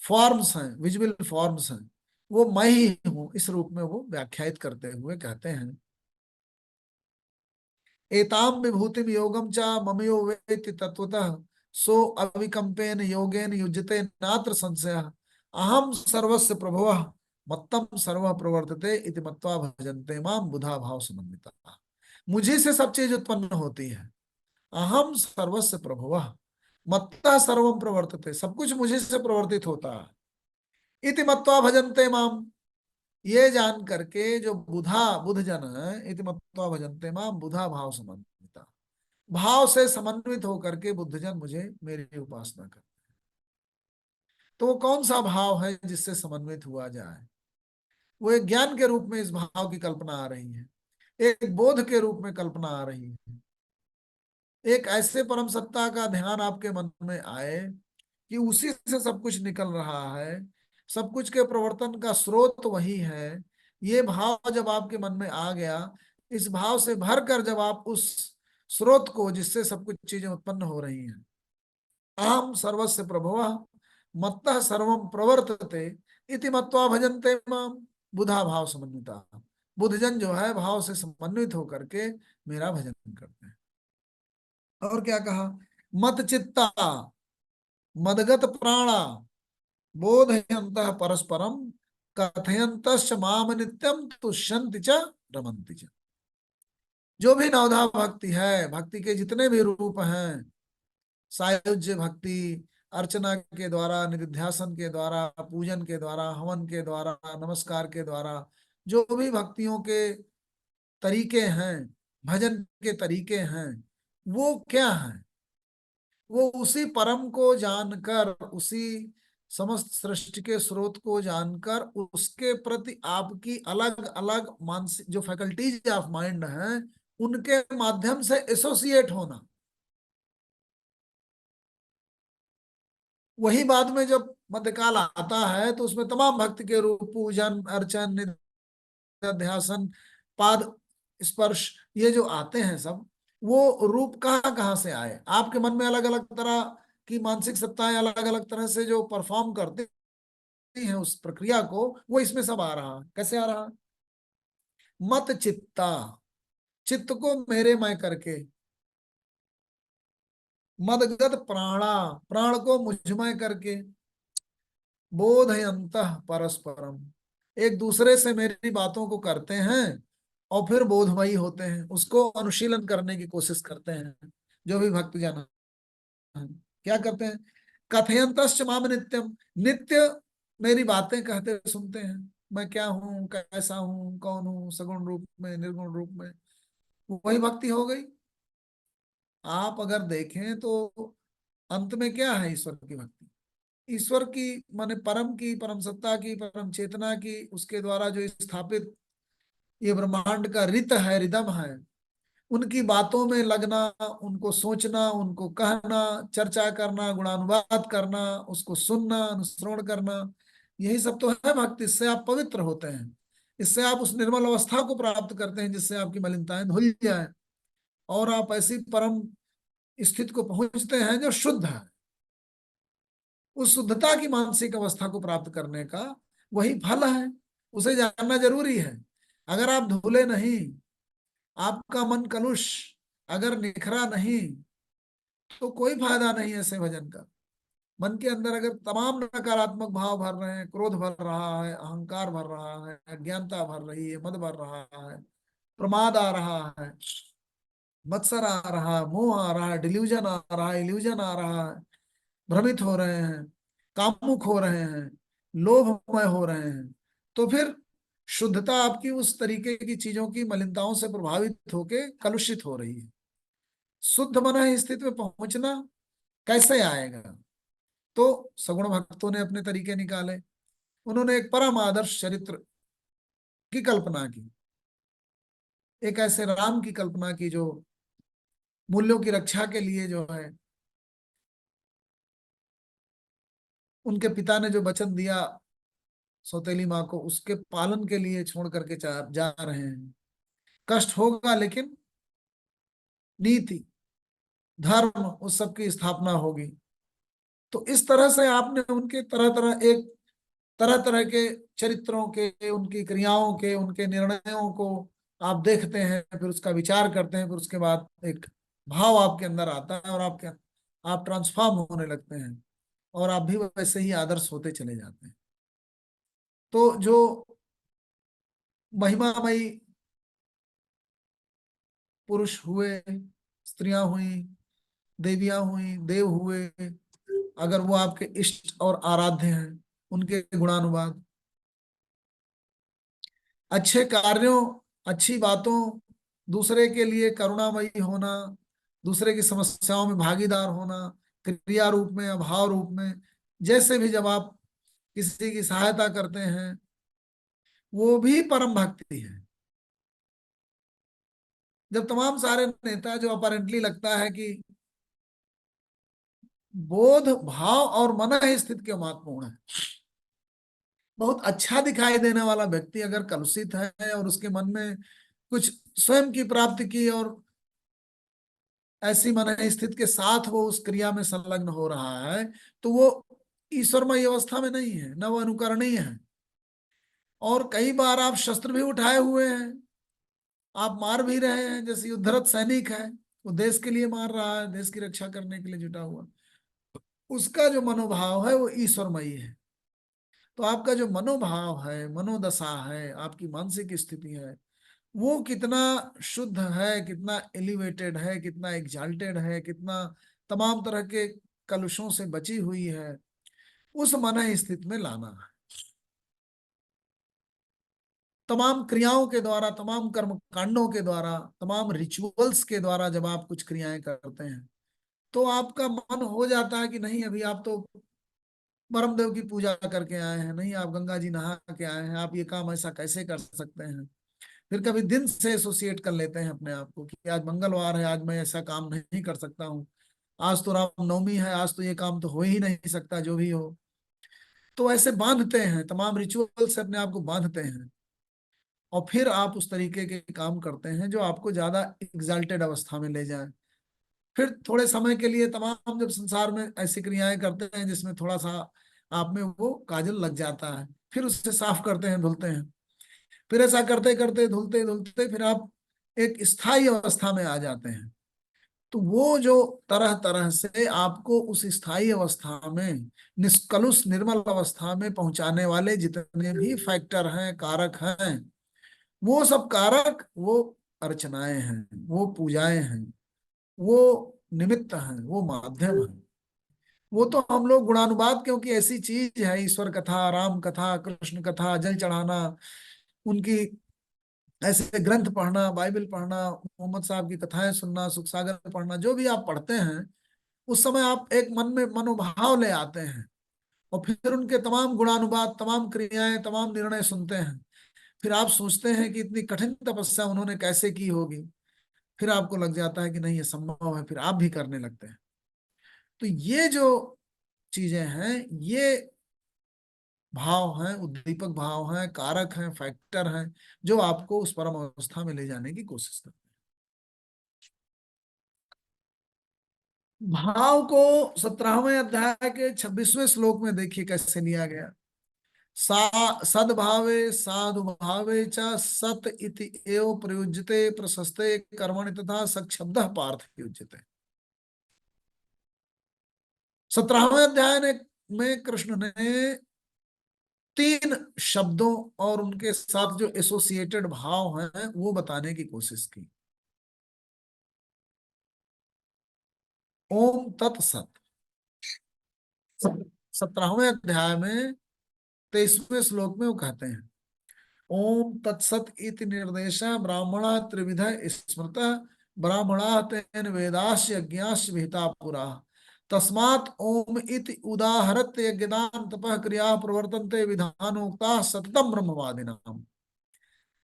फॉर्म्स हैं, विजुअल फॉर्म्स हैं, वो मैं ही हूं, इस रूप में वो व्याख्यायित करते हुए कहते हैं, एताम विभूतिम योगम च ममयो वेति तत्वतः सो अविकंपेन योगेन युज्यते नात्र संशयः अहम सर्वस्य प्रभवः मत्तम सर्वः प्रवर्तते इति मत्वा भजन्ते माम बुधा भाव समन्विता। मुझे से सब चीज उत्पन्न होती है। अहम सर्वस्य प्रभवः मत्तः सर्वम प्रवर्तते, सब कुछ मुझे से प्रवर्तित होता है। इति मत्वा भजन्ते माम, ये जान करके जो बुध जन है, इति मत्वा भजन्ते माम बुधा भाव समन्विता, भाव से समन्वित होकर के बुद्ध जन मुझे मेरी उपासना करते हैं। तो वो कौन सा भाव है जिससे समन्वित हुआ जाए? वो एक ज्ञान के रूप में इस भाव की कल्पना आ रही है, एक बोध के रूप में कल्पना आ रही है, एक ऐसे परम सत्ता का ध्यान आपके मन में आए कि उसी से सब कुछ निकल रहा है, सब कुछ के प्रवर्तन का स्रोत वही है। ये भाव जब आपके मन में आ गया, इस भाव से भरकर जब आप उस स्रोत को, जिससे सब कुछ चीजें उत्पन्न हो रही हैं, अहम सर्वस्य प्रभवः मत्तः सर्वम प्रवर्तते इति मत्वा भजन्ते माम बुधा भाव समन्विता। बुद्धजन जो है भाव से समन्वित होकर के मेरा भजन करते हैं। और क्या कहा? मत चित्ता मदगत प्राणा बोधयन्तः परस्परम कथयन्तश्च माम नित्यम तुष्यन्ति च रमन्ति च। जो भी नवधा भक्ति है, भक्ति के जितने भी रूप हैं, सायुज्य भक्ति, अर्चना के द्वारा, निधिध्यासन के द्वारा, पूजन के द्वारा, हवन के द्वारा, नमस्कार के द्वारा, जो भी भक्तियों के तरीके हैं, भजन के तरीके हैं, वो क्या है? वो उसी परम को जानकर, उसी समस्त सृष्टि के स्रोत को जानकर, उसके प्रति आपकी अलग अलग मानसिक जो फैकल्टीज ऑफ माइंड हैं, उनके माध्यम से एसोसिएट होना। वही बाद में जब मध्यकाल आता है तो उसमें तमाम भक्ति के रूप, पूजन, अर्चन, निधिध्यासन, पाद स्पर्श, ये जो आते हैं सब, वो रूप कहाँ कहाँ से आए? आपके मन में अलग अलग तरह की मानसिक सत्ताएं अलग अलग तरह से जो परफॉर्म करती हैं उस प्रक्रिया को, वो इसमें सब आ रहा है। कैसे आ रहा है? मत चित्ता, चित्त को मेरे मय करके, मदगत प्राणा, प्राण को मुझमय करके, बोधयन्तः परस्परम, एक दूसरे से मेरी बातों को करते हैं और फिर बोधमयी होते हैं, उसको अनुशीलन करने की कोशिश करते हैं। जो भी भक्तजन हैं क्या करते हैं, कथयंतश्च माम नित्यम, नित्य मेरी बातें कहते सुनते हैं, मैं क्या हूँ, कैसा हूँ, कौन हूँ, सगुण रूप में, निर्गुण रूप में, वही भक्ति हो गई। आप अगर देखें तो अंत में क्या है ईश्वर की भक्ति, ईश्वर की माने परम की, परम सत्ता की, परम चेतना की, उसके द्वारा जो स्थापित ये ब्रह्मांड का रित है, रिदम है, उनकी बातों में लगना, उनको सोचना, उनको कहना, चर्चा करना, गुणानुवाद करना, उसको सुनना, अनुश्रवण करना, यही सब तो है भक्ति। इससे आप पवित्र होते हैं, इससे आप उस निर्मल अवस्था को प्राप्त करते हैं जिससे आपकी मलिनताएं धुल जाए और आप ऐसी परम स्थिति को पहुंचते हैं जो शुद्ध है। उस शुद्धता की मानसिक अवस्था को प्राप्त करने का वही फल है, उसे जानना जरूरी है। अगर आप धुले नहीं, आपका मन कलुष अगर निखरा नहीं, तो कोई फायदा नहीं है ऐसे भजन का। मन के अंदर अगर तमाम नकारात्मक भाव भर रहे हैं, क्रोध भर रहा है, अहंकार भर रहा है, अज्ञानता भर रही है, मद भर रहा है, प्रमाद आ रहा है, मत्सर आ रहा है, मोह आ रहा है, डिल्यूजन आ रहा है, इल्यूजन आ रहा है, भ्रमित हो रहे हैं, कामुक हो रहे हैं, लोभमय हो रहे हैं, तो फिर शुद्धता आपकी उस तरीके की चीजों की मलिनताओं से प्रभावित होकर कलुषित हो रही है। शुद्ध मन स्थिति में पहुंचना कैसे आएगा, तो सगुण भक्तों ने अपने तरीके निकाले। उन्होंने एक परम आदर्श चरित्र की कल्पना की, एक ऐसे राम की कल्पना की जो मूल्यों की रक्षा के लिए जो है, उनके पिता ने जो वचन दिया सौतेली माँ को, उसके पालन के लिए छोड़ करके जा रहे हैं। कष्ट होगा लेकिन नीति, धर्म, उस सब की स्थापना होगी। तो इस तरह से आपने उनके तरह तरह एक तरह तरह के चरित्रों के, उनकी क्रियाओं के, उनके निर्णयों को आप देखते हैं, फिर उसका विचार करते हैं, फिर उसके बाद एक भाव आपके अंदर आता है और आप ट्रांसफॉर्म होने लगते हैं और आप भी वैसे ही आदर्श होते चले जाते हैं। तो जो महिमामयी पुरुष हुए, स्त्रियां हुई, देवियां हुई, देव हुए, अगर वो आपके इष्ट और आराध्य हैं, उनके गुणानुवाद, अच्छे कार्यों, अच्छी बातों, दूसरे के लिए करुणामयी होना, दूसरे की समस्याओं में भागीदार होना, क्रिया रूप में, अभाव रूप में, जैसे भी जब आप किसी की सहायता करते हैं, वो भी परम भक्ति है। जब तमाम सारे नेता जो अपरेंटली लगता है कि बोध, भाव और मन स्थिति के महत्वपूर्ण है, बहुत अच्छा दिखाई देने वाला व्यक्ति अगर कलुषित है और उसके मन में कुछ स्वयं की प्राप्ति की और ऐसी मन स्थिति के साथ वो उस क्रिया में संलग्न हो रहा है, तो वो ईश्वरमय अवस्था में नहीं है, न वो अनुकरणीय है। और कई बार आप शस्त्र भी उठाए हुए हैं, आप मार भी रहे हैं, जैसे युद्धरत सैनिक है, वो देश के लिए मार रहा है, देश की रक्षा करने के लिए जुटा हुआ, उसका जो मनोभाव है वो ईश्वरमयी है। तो आपका जो मनोभाव है, मनोदशा है, आपकी मानसिक स्थिति है, वो कितना शुद्ध है, कितना एलिवेटेड है, कितना एग्जाल्टेड है, कितना तमाम तरह के कलुषों से बची हुई है, उस मन स्थिति में लाना है। तमाम क्रियाओं के द्वारा, तमाम कर्म कांडों के द्वारा, तमाम रिचुअल्स के द्वारा जब आप कुछ क्रियाएं करते हैं, तो आपका मन हो जाता है कि नहीं, अभी आप तो परमदेव की पूजा करके आए हैं, नहीं आप गंगा जी नहा के आए हैं, आप ये काम ऐसा कैसे कर सकते हैं। फिर कभी दिन से एसोसिएट कर लेते हैं अपने आप को कि आज मंगलवार है, आज मैं ऐसा काम नहीं कर सकता हूँ, आज तो रामनवमी है, आज तो ये काम तो हो ही नहीं सकता, जो भी हो। तो ऐसे बांधते हैं, तमाम रिचुअल से अपने आप को बांधते हैं और फिर आप उस तरीके के काम करते हैं जो आपको ज्यादा एग्जाल्टेड अवस्था में ले जाए। फिर थोड़े समय के लिए तमाम जब संसार में ऐसी क्रियाएं करते हैं जिसमें थोड़ा सा आप में वो काजल लग जाता है, फिर उससे साफ करते हैं, धुलते हैं, फिर ऐसा करते करते धुलते धुलते फिर आप एक स्थायी अवस्था में आ जाते हैं। तो वो जो तरह तरह से आपको उस स्थायी अवस्था में, निष्कलुष निर्मल अवस्था में पहुंचाने वाले जितने भी फैक्टर हैं, कारक हैं, वो सब कारक, वो अर्चनाएं हैं, वो पूजाएं हैं, वो निमित्त हैं, वो माध्यम हैं। वो तो हम लोग गुणानुवाद, क्योंकि ऐसी चीज है, ईश्वर कथा, राम कथा, कृष्ण कथा, जल चढ़ाना, उनकी ऐसे ग्रंथ पढ़ना, बाइबल पढ़ना, मोहम्मद साहब की कथाएं सुनना, सुख सागर पढ़ना, जो भी आप पढ़ते हैं, उस समय आप एक मन में मनोभाव ले आते हैं और फिर उनके तमाम गुणानुवाद, तमाम क्रियाएं, तमाम निर्णय सुनते हैं। फिर आप सोचते हैं कि इतनी कठिन तपस्या उन्होंने कैसे की होगी। फिर आपको लग जाता है कि नहीं, ये संभव है, फिर आप भी करने लगते हैं। तो ये जो चीजें हैं, ये भाव हैं, उद्दीपक भाव हैं, कारक हैं, फैक्टर हैं, जो आपको उस परम अवस्था में ले जाने की कोशिश करते हैं। भाव को 17वें अध्याय के 26वें श्लोक में देखिए कैसे लिया गया। सद्भावे साधु भावे च सत इति एव प्रयुज्यते प्रशस्ते कर्मणि तथा सच्छब्दः पार्थ युज्यते। 17वें अध्याय में कृष्ण ने 3 शब्दों और उनके साथ जो एसोसिएटेड भाव हैं वो बताने की कोशिश की। ओम तत्सत, 17वें अध्याय में 23वें श्लोक में वो कहते हैं, ओम तत्सत इति निर्देश ब्राह्मणा त्रिविध स्मृत ब्राह्मणा तेन वेदास्य यज्ञास्य विहिता पुरा तस्मात् ओम इति उदाहरत यज्ञदान तपः क्रिया प्रवर्तन्ते विधानोक्ता सततम ब्रह्मवादिनाम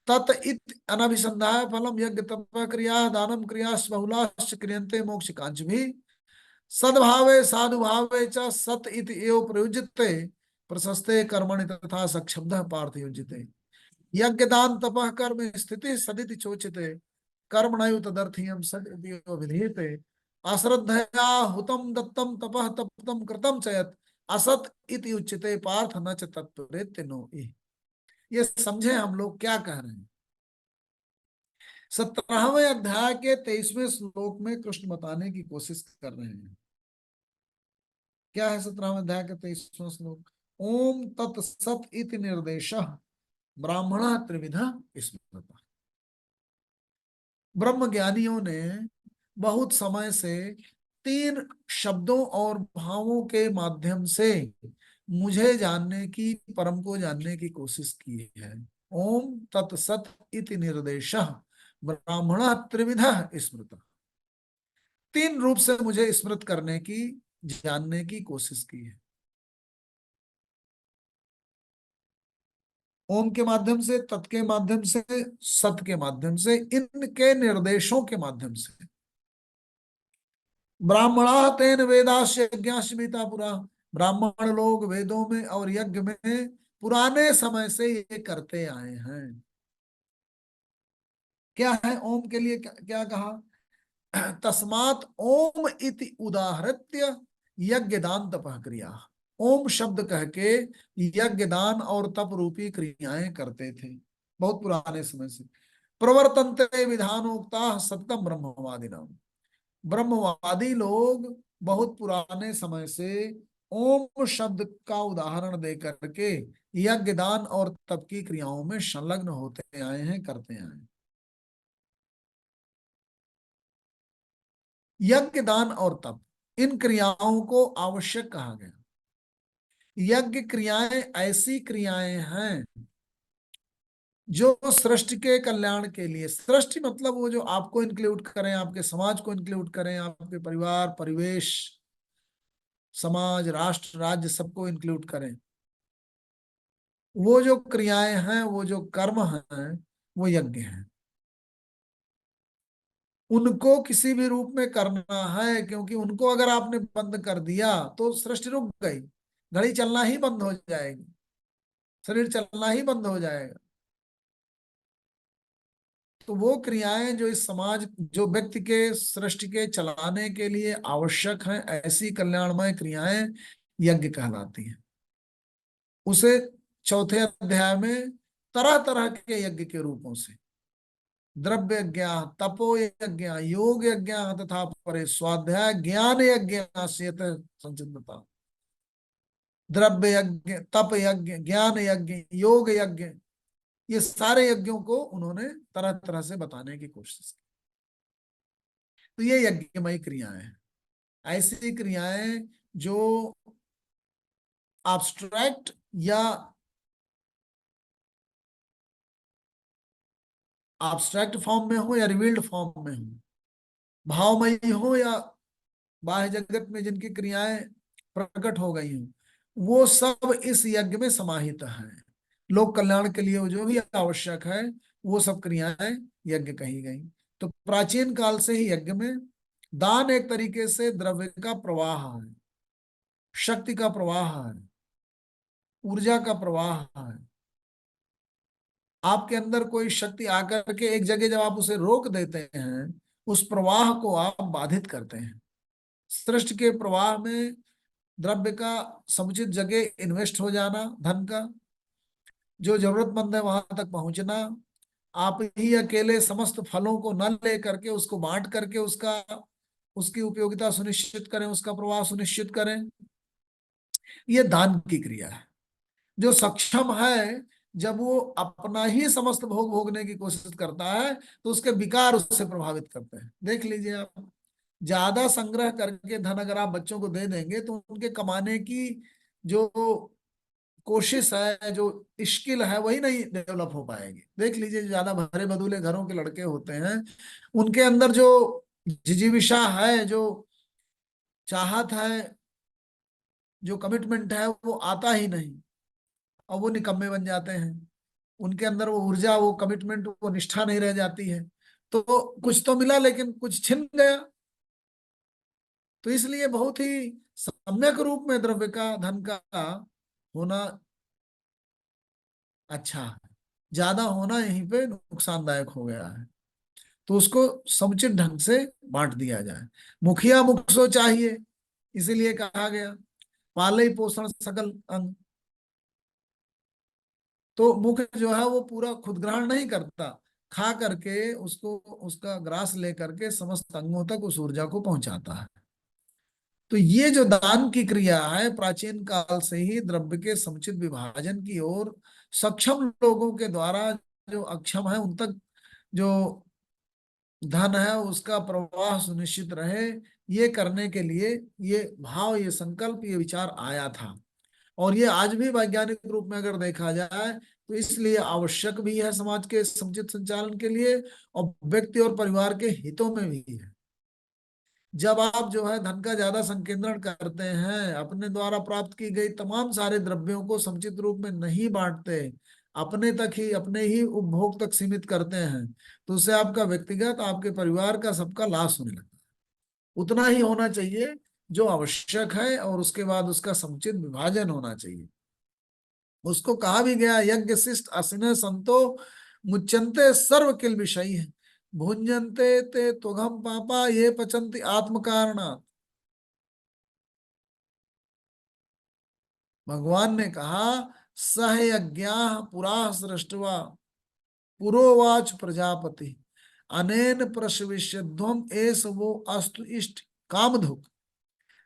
तत् इति अनभिसंधाय फलम यज्ञ तपः क्रिया दानम क्रियाश्च बहुलाश्च क्रियन्ते मोक्ष कांच भी सद्भावे साधु भावे च सत इति एव प्रयुज्यते प्रशस्ते कर्मणि तथा सक्षब्दः पार्थ युज्यते यज्ञदान तपः कर्म स्थिति सदिति चोचिते कर्मणैव तदर्थीयं सदिति विधीयते अश्रद्धया हुतं दत्तं तपः तप्तं कृतं च यत् असत इति उच्यते पार्थ न च तत्प्रेत्य नो। ये समझे हम लोग क्या कह रहे हैं। 17वें अध्याय के 23वें श्लोक में कृष्ण बताने की कोशिश कर रहे हैं। क्या है 17वें अध्याय के 23वां श्लोक? ओम तत्सत इति निर्देशः ब्राह्मणा त्रिविधा स्मृता। ब्रह्म ज्ञानियों ने बहुत समय से 3 शब्दों और भावों के माध्यम से मुझे जानने की, परम को जानने की कोशिश की है। ओम तत्सत इति निर्देशः ब्राह्मणा त्रिविधा स्मृता, 3 रूप से मुझे स्मृत करने की, जानने की कोशिश की है। ओम के माध्यम से, तत् के माध्यम से, सत के माध्यम से, इनके निर्देशों के माध्यम से। ब्राह्मणा तेन वेदास्य यज्ञाश्मिता पुरा, ब्राह्मण लोग वेदों में और यज्ञ में पुराने समय से ये करते आए हैं। क्या है ओम के लिए क्या कहा? तस्मात् ओम इति उदाहृत्य यज्ञ दान तपः क्रिया। ओम शब्द कह के यज्ञ दान और तप रूपी क्रियाएं करते थे बहुत पुराने समय से। प्रवर्तन्ते विधानोक्ता सत्यम ब्रह्मवादिनाम, ब्रह्मवादी लोग बहुत पुराने समय से ओम शब्द का उदाहरण दे करके यज्ञ दान और तप की क्रियाओं में संलग्न होते आए हैं, करते आए हैं। यज्ञ दान और तप, इन क्रियाओं को आवश्यक कहा गया। यज्ञ क्रियाएं ऐसी क्रियाएं हैं जो सृष्टि के कल्याण के लिए, सृष्टि मतलब वो जो आपको इंक्लूड करें, आपके समाज को इंक्लूड करें, आपके परिवार, परिवेश, समाज, राष्ट्र, राज्य, सबको इंक्लूड करें। वो जो क्रियाएं हैं, वो जो कर्म हैं, वो यज्ञ हैं। उनको किसी भी रूप में करना है, क्योंकि उनको अगर आपने बंद कर दिया तो सृष्टि रुक गई, घड़ी चलना ही बंद हो जाएगी, शरीर चलना ही बंद हो जाएगा। तो वो क्रियाएं जो इस समाज, जो व्यक्ति के, सृष्टि के चलाने के लिए आवश्यक हैं, ऐसी कल्याणमय क्रियाएं यज्ञ कहलाती हैं। उसे 4थे अध्याय में तरह तरह के यज्ञ के रूपों से, द्रव्य यज्ञ, तपो यज्ञ, योग यज्ञ तथा परे स्वाध्याय ज्ञान यज्ञ संचितता। द्रव्य यज्ञ, तप यज्ञ, ज्ञान यज्ञ, योग यज्ञ, ये सारे यज्ञों को उन्होंने तरह तरह से बताने की कोशिश की। तो ये यज्ञमय क्रियाएं हैं, ऐसी क्रियाएं जो एब्स्ट्रैक्ट या एब्स्ट्रैक्ट फॉर्म में हो या रिवील्ड फॉर्म में हो, भावमयी हो या बाह्य जगत में जिनकी क्रियाएं प्रकट हो गई हैं, वो सब इस यज्ञ में समाहित है। लोक कल्याण के लिए जो भी आवश्यक है वो सब क्रियाएं यज्ञ कही गई। तो प्राचीन काल से ही यज्ञ में दान एक तरीके से द्रव्य का प्रवाह है, शक्ति का प्रवाह है, ऊर्जा का प्रवाह है। आपके अंदर कोई शक्ति आकर के एक जगह जब आप उसे रोक देते हैं, उस प्रवाह को आप बाधित करते हैं। सृष्टि के प्रवाह में द्रव्य का समुचित जगह इन्वेस्ट हो जाना, धन का जो जरूरतमंद है वहां तक पहुंचना, आप ही अकेले समस्त फलों को न ले करके उसको बांट करके उसकी उपयोगिता सुनिश्चित करें, उसका प्रवाह सुनिश्चित करें, ये दान की क्रिया है। जो सक्षम है, जब वो अपना ही समस्त भोग भोगने की कोशिश करता है तो उसके विकार उससे प्रभावित करते हैं। देख लीजिए आप, ज्यादा संग्रह करके धन अगर आप बच्चों को दे देंगे तो उनके कमाने की जो कोशिश है, जो स्किल है, वही नहीं डेवलप हो पाएगी। देख लीजिए, ज्यादा भरे बदूले घरों के लड़के होते हैं, उनके अंदर जो जिजीविषा है, जो चाहत है, जो कमिटमेंट है, वो आता ही नहीं और वो निकम्मे बन जाते हैं। उनके अंदर वो ऊर्जा, वो कमिटमेंट, वो निष्ठा नहीं रह जाती है। तो कुछ तो मिला लेकिन कुछ छिन गया। तो इसलिए बहुत ही सम्यक रूप में द्रव्य का, धन का होना अच्छा है। ज्यादा होना यहीं पे नुकसानदायक हो गया है। तो उसको समुचित ढंग से बांट दिया जाए। मुखिया मुखसो चाहिए, इसीलिए कहा गया पाले पोषण सकल अंग। तो मुख जो है वो पूरा खुद ग्रहण नहीं करता, खा करके उसको, उसका ग्रास ले करके समस्त अंगों तक उस ऊर्जा को पहुंचाता है। तो ये जो दान की क्रिया है, प्राचीन काल से ही द्रव्य के समुचित विभाजन की ओर सक्षम लोगों के द्वारा, जो अक्षम है उन तक जो धन है उसका प्रवाह सुनिश्चित रहे, ये करने के लिए ये भाव, ये संकल्प, ये विचार आया था। और ये आज भी वैज्ञानिक रूप में अगर देखा जाए तो इसलिए आवश्यक भी है समाज के समुचित संचालन के लिए, और व्यक्ति और परिवार के हितों में भी है। जब आप जो है धन का ज्यादा संकेंद्रण करते हैं, अपने द्वारा प्राप्त की गई तमाम सारे द्रव्यों को समुचित रूप में नहीं बांटते, अपने तक ही, अपने ही उपभोग तक सीमित करते हैं, तो उससे आपका व्यक्तिगत, आपके परिवार का, सबका लॉस होने लगता है। उतना ही होना चाहिए जो आवश्यक है, और उसके बाद उसका समुचित विभाजन होना चाहिए। उसको कहा भी गया, यज्ञ शिष्ट असिने संतो मुच्यन्ते सर्व किल विषयी है, भुंजन्ते ते त्वघम पापा ये पचन्ति आत्म कारणात्। भगवान ने कहा, सह यज्ञा पुरा सृष्टवा पुरोवाच प्रजापति अनेन प्रशविष्यध्वम एस वो अस्तु इष्ट कामधुक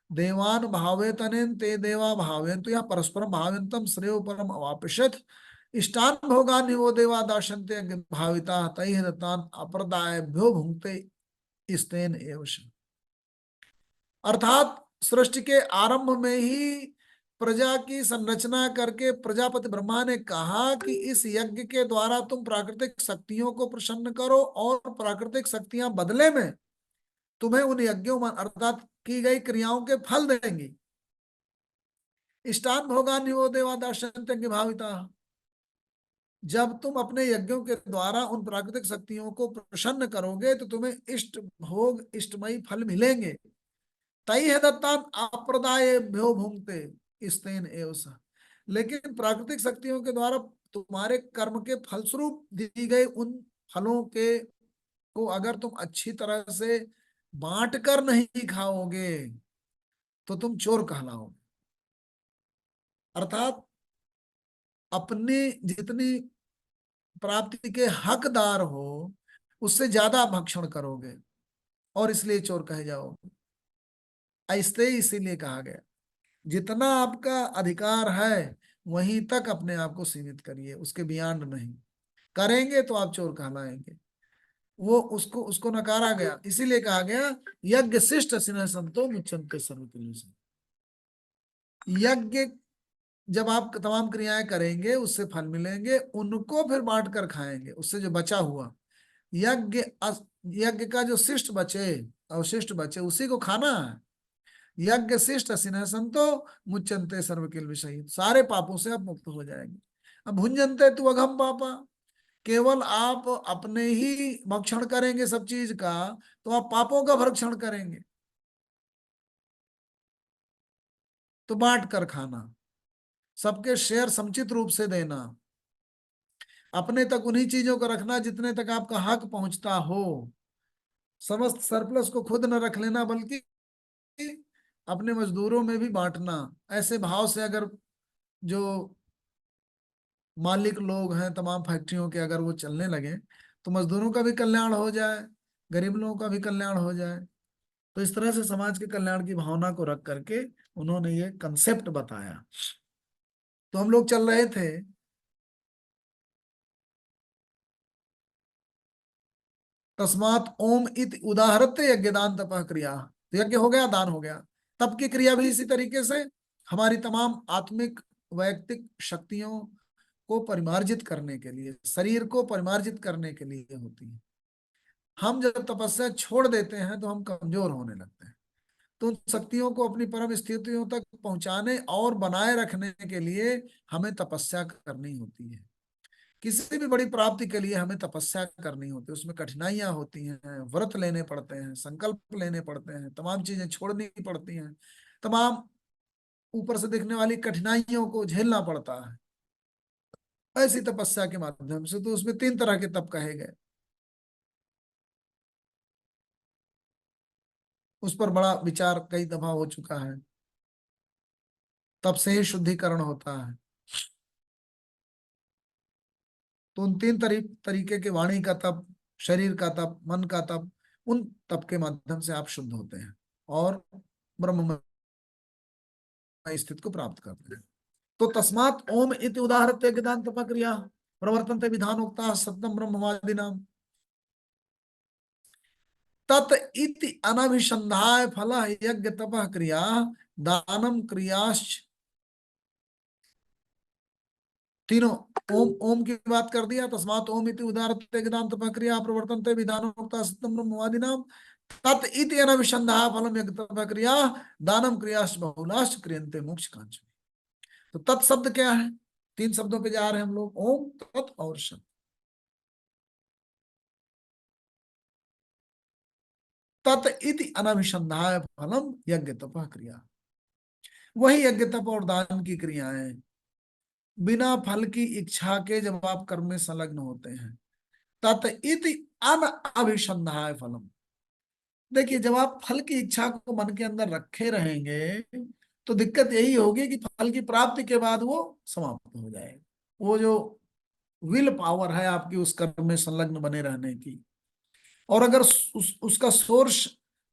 देवान भावेतनेन ते देवा भावयन्तु या परस्परम भावयन्तम श्रेयो परम अवापश्यत इष्टान भोगान वो देवा दाशन्ते भाविता तैः दत्तान अप्रदायभ्यो भुंक्ते स्तेन एवश। अर्थात सृष्टि के आरंभ में ही प्रजा की संरचना करके प्रजापति ब्रह्मा ने कहा कि इस यज्ञ के द्वारा तुम प्राकृतिक शक्तियों को प्रसन्न करो, और प्राकृतिक शक्तियां बदले में तुम्हें उन यज्ञों में अर्थात की गई क्रियाओं के फल देंगी। इष्टान भोगान वो देवा दाशन्ते भाविता, जब तुम अपने यज्ञों के द्वारा उन प्राकृतिक शक्तियों को प्रसन्न करोगे तो तुम्हें इष्ट भोग, इष्टमयी फल मिलेंगे। तैः दत्तान अप्रदायेभ्यो भुंक्ते स्तेन एव सः। लेकिन प्राकृतिक शक्तियों के द्वारा तुम्हारे कर्म के फलस्वरूप दी गई उन फलों के को अगर तुम अच्छी तरह से बांट कर नहीं खाओगे तो तुम चोर कहलाओगे। अर्थात अपनी जितनी प्राप्ति के हकदार हो उससे ज्यादा आप भक्षण करोगे और इसलिए चोर कहे जाओगे। ऐसे इसीलिए कहा गया जितना आपका अधिकार है वहीं तक अपने आप को सीमित करिए, उसके बियॉन्ड नहीं। करेंगे तो आप चोर कहलाएंगे। वो उसको उसको नकारा गया, इसीलिए कहा गया यज्ञ शिष्ट सिन्ह संतो मुच्यन्ते सर्वकिल्बिषयः। यज्ञ जब आप तमाम क्रियाएं करेंगे उससे फल मिलेंगे, उनको फिर बांट कर खाएंगे, उससे जो बचा हुआ यज्ञ यज्ञ का जो शिष्ट बचे, अवशिष्ट बचे, उसी को खाना है। यज्ञ शिष्ट सिन्ह संतो मुच्यन्ते सर्वकिल्बिषयः, सारे पापों से आप मुक्त हो जाएंगे। अब भुंजन्ते तु अघम पापा, केवल आप अपने ही भक्षण करेंगे सब चीज का तो आप पापों का भक्षण करेंगे। तो बांट कर खाना, सबके शेयर समुचित रूप से देना, अपने तक उन्हीं चीजों को रखना जितने तक आपका हक पहुंचता हो। समस्त सरप्लस को खुद न रख लेना बल्कि अपने मजदूरों में भी बांटना। ऐसे भाव से अगर जो मालिक लोग हैं तमाम फैक्ट्रियों के अगर वो चलने लगे तो मजदूरों का भी कल्याण हो जाए, गरीब लोगों का भी कल्याण हो जाए। तो इस तरह से समाज के कल्याण की भावना को रख करके उन्होंने ये कंसेप्ट बताया। तो हम लोग चल रहे थे तस्मात ओम इत उदाहरते यज्ञदान तपः क्रिया। तो यज्ञ हो गया, दान हो गया, तप की क्रिया भी इसी तरीके से हमारी तमाम आत्मिक वैयक्तिक शक्तियों को परिमार्जित करने के लिए, शरीर को परिमार्जित करने के लिए होती है। हम जब तपस्या छोड़ देते हैं तो हम कमजोर होने लगते हैं। तो उन शक्तियों को अपनी परम स्थितियों तक पहुंचाने और बनाए रखने के लिए हमें तपस्या करनी होती है। किसी भी बड़ी प्राप्ति के लिए हमें तपस्या करनी होती है, उसमें कठिनाइयां होती हैं, व्रत लेने पड़ते हैं, संकल्प लेने पड़ते हैं, तमाम चीजें छोड़नी पड़ती हैं, तमाम ऊपर से दिखने वाली कठिनाइयों को झेलना पड़ता है। ऐसी तपस्या के माध्यम से तो उसमें 3 तरह के तप कहे गए। उस पर बड़ा विचार कई दफा हो चुका है। तप से ही शुद्धिकरण होता है। तो उन 3 तरीके के वाणी का तप, शरीर का तप, मन का तप, उन तप के माध्यम से आप शुद्ध होते हैं और ब्रह्म स्थिति को प्राप्त करते हैं। तो तस्मात ओम इति उदाहरते ज्ञान तप क्रिया प्रवर्तन्ते विधानोक्ता सत्यम ब्रह्मवादिनाम तत इति अनभिसंधाय फल यज्ञ तपः क्रिया दानम क्रियाश्च। तीनों ओम ओम की बात कर दिया, तस्मात ओम इति उदाहरते ज्ञान तपः क्रिया प्रवर्तन्ते विधानोक्ता सत्यम ब्रह्मवादिनाम तत इति अनभिसंधाय फलम यज्ञ तपः क्रिया दानम क्रियाश्च बहुलाश्च क्रियन्ते मोक्ष कांचन। तो तत् शब्द क्या है? 3 शब्दों पे जा रहे हैं हम लोग, ओम, तत् और शब्द। तत् इति अनभिसंधाय फलम यज्ञ तपः क्रिया, वही यज्ञ तप और दान की क्रियाएं बिना फल की इच्छा के जब आप कर्म में संलग्न होते हैं। तत् इति अनभिसंधाय फलम, देखिए जब आप फल की इच्छा को मन के अंदर रखे रहेंगे तो दिक्कत यही होगी कि फल की प्राप्ति के बाद वो समाप्त हो जाएगा। वो जो विल पावर है आपकी उस कर्म में संलग्न बने रहने की, और अगर उसका सोर्स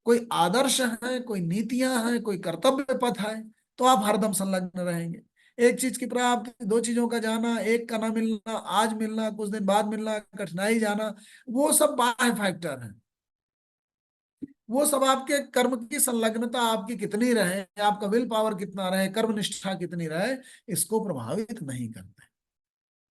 कोई आदर्श है, कोई नीतियां हैं, कोई कर्तव्य पथ है तो आप हरदम संलग्न रहेंगे। एक चीज की प्राप्ति, 2 चीजों का जाना, एक का ना मिलना, आज मिलना, कुछ दिन बाद मिलना, कठिनाई जाना, वो सब बाह्य फैक्टर है। वो सब आपके कर्म की संलग्नता आपकी कितनी रहे, आपका विल पावर कितना रहे, कर्म निष्ठा कितनी रहे, इसको प्रभावित नहीं करते।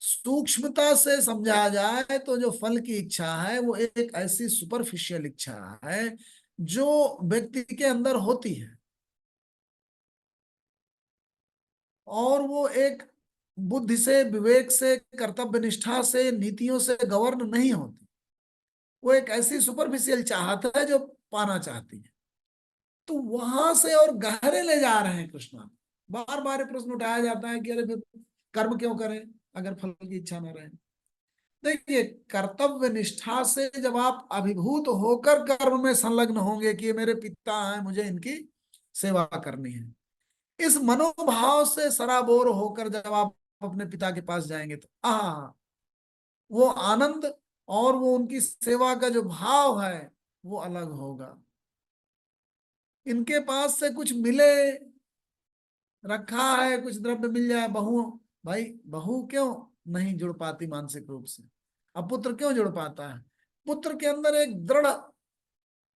सूक्ष्मता से समझा जाए तो जो फल की इच्छा है वो एक ऐसी सुपरफिशियल इच्छा है जो व्यक्ति के अंदर होती है, और वो एक बुद्धि से, विवेक से, कर्तव्य निष्ठा से, नीतियों से गवर्न नहीं होती। वो एक ऐसी सुपरफिशियल चाहत है जो पाना चाहती है। तो वहां से और गहरे ले जा रहे हैं कृष्णा। बार बार प्रश्न उठाया जाता है कि अरे फिर कर्म क्यों करें अगर फल की इच्छा न रहे। देखिए कर्तव्य निष्ठा से जब आप अभिभूत होकर कर्म में संलग्न होंगे कि ये मेरे पिता हैं, मुझे इनकी सेवा करनी है, इस मनोभाव से सराबोर होकर जब आप अपने पिता के पास जाएंगे तो वो आनंद और वो उनकी सेवा का जो भाव है वो अलग होगा। इनके पास से कुछ मिले, रखा है, कुछ द्रव्य मिल जाए, बहू, भाई बहू क्यों नहीं जुड़ पाती मानसिक रूप से? अब पुत्र क्यों जुड़ पाता है? पुत्र के अंदर एक दृढ़